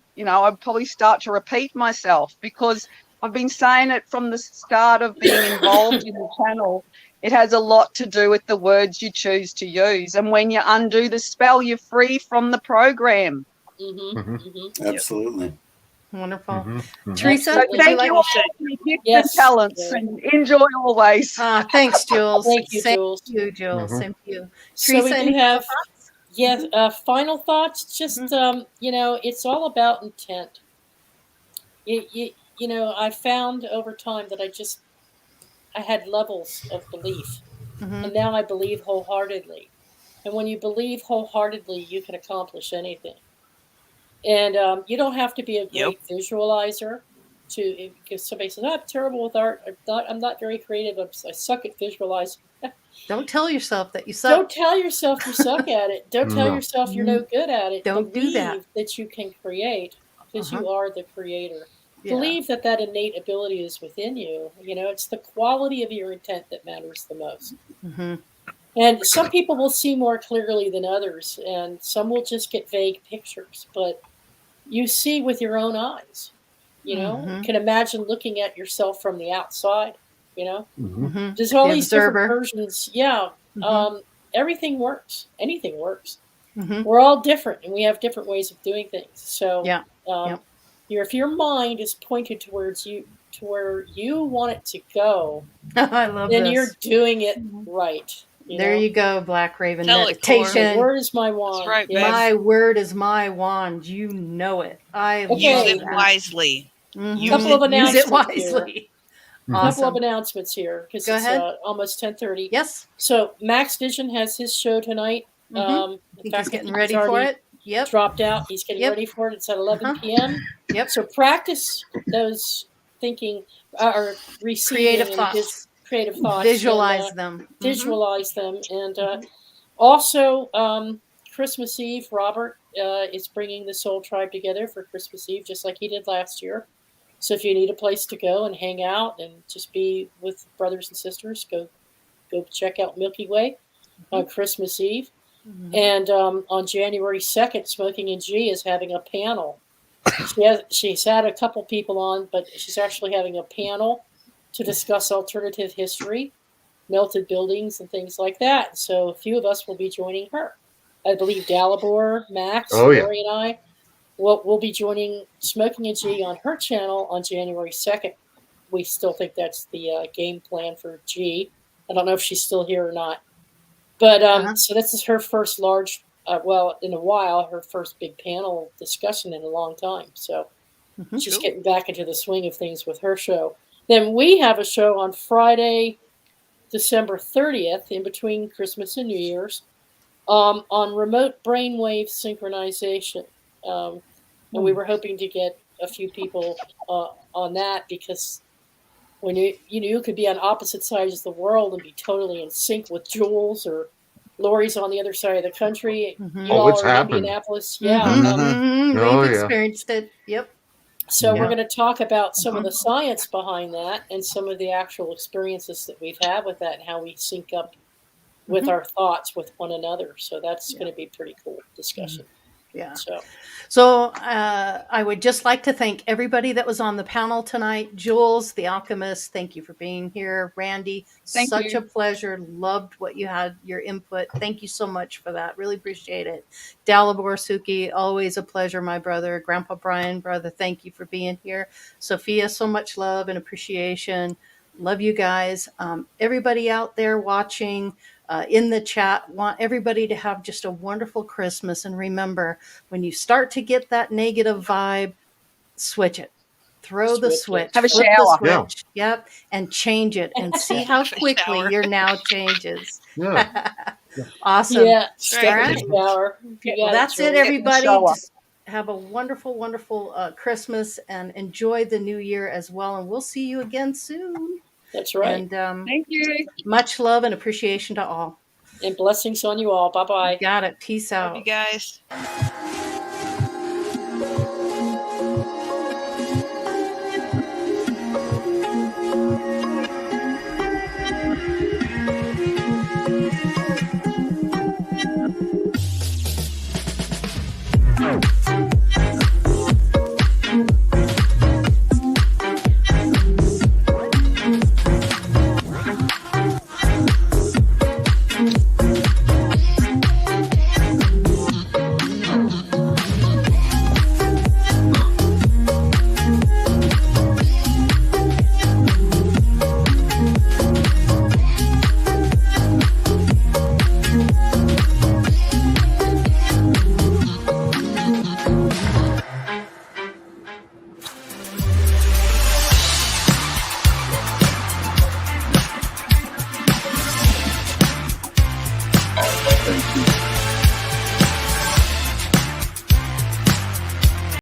probably start to repeat myself because I've been saying it from the start of being involved in the channel. It has a lot to do with the words you choose to use. And when you undo the spell, you're free from the program. Absolutely. Wonderful. Teresa, So would thank you like you all to say? for your gifts and talents and enjoy always. Thanks, Jules. Thank you, Same Jules. to you, Jules. Same to you. So we Teresa, do any have, final thoughts? final thoughts. Just it's all about intent. I found over time that I had levels of belief, and now I believe wholeheartedly. And when you believe wholeheartedly, you can accomplish anything. And you don't have to be a great visualizer if somebody says, I'm terrible with art. I'm not very creative. I suck at visualizing. Don't tell yourself that you suck. Don't tell yourself you suck at it. Don't tell yourself you're no good at it. Don't do that. Believe that you can create because you are the creator. Yeah. Believe that innate ability is within you. It's the quality of your intent that matters the most. And some people will see more clearly than others, and some will just get vague pictures. But you see with your own eyes. You can imagine looking at yourself from the outside. There's all these different versions. Everything works. Anything works. We're all different, and we have different ways of doing things. So, if your mind is pointed towards you, to where you want it to go, I love then this. you're doing it right. There you go, Black Raven. Tell it, Cor. Meditation. My word is my wand. That's right, Yes. My word is my wand. You know it. I Okay. Use love it that. wisely. Couple of Use it announcements here. wisely. Couple Awesome. of announcements here because Go it's ahead. Almost 10:30. Yes. So Max Vision has his show tonight. I think he's getting ready for already it. Yep. Dropped out. He's getting ready for it. It's at 11 p.m. Yep. So practice those thinking or receiving Creative and thoughts. creative thoughts. Visualize and, them. Visualize them. And also Christmas Eve, Robert is bringing the Soul Tribe together for Christmas Eve, just like he did last year. So if you need a place to go and hang out and just be with brothers and sisters, go check out Milky Way on Christmas Eve. And on January 2nd, Smoking and G is having a panel she's had a couple people on, but she's actually having a panel to discuss alternative history, melted buildings, and things like that. So a few of us will be joining her. I believe Dalibor, Max, Laurie, and I will be joining Smoking a G on her channel on January 2nd. We still think that's the game plan for G. I don't know if she's still here or not. But so this is her first large, in a while, her first big panel discussion in a long time. So she's getting back into the swing of things with her show. Then we have a show on Friday, December 30th, in between Christmas and New Year's, on remote brainwave synchronization. And we were hoping to get a few people on that, because when you could be on opposite sides of the world and be totally in sync with Jules, or Laurie's on the other side of the country. You all it's are in happened. Indianapolis. We've yeah. experienced it. Yep. So we're going to talk about some of the science behind that, and some of the actual experiences that we've had with that, and how we sync up with our thoughts with one another. So that's going to be a pretty cool discussion. Yeah. So I would just like to thank everybody that was on the panel tonight. Jules, the alchemist, thank you for being here. Randy, such a pleasure. Loved what you had, your input. Thank you so much for that. Really appreciate it. Dalibor, Suchy, always a pleasure, my brother. Grandpa Brian, brother, thank you for being here. Sophia, so much love and appreciation. Love you guys. Everybody out there watching, in the chat, want everybody to have just a wonderful Christmas. And remember, when you start to get that negative vibe, switch it. Throw the switch. Have a flip shower. the switch. Yep. And change it, and see how quickly your now changes. Awesome. Yeah. All right. Well, that's it, everybody. Just have a wonderful, wonderful Christmas, and enjoy the new year as well. And we'll see you again soon. That's right. And thank you. Much love and appreciation to all. And blessings on you all. Bye-bye. Got it. Peace out. Love you guys. Thank you.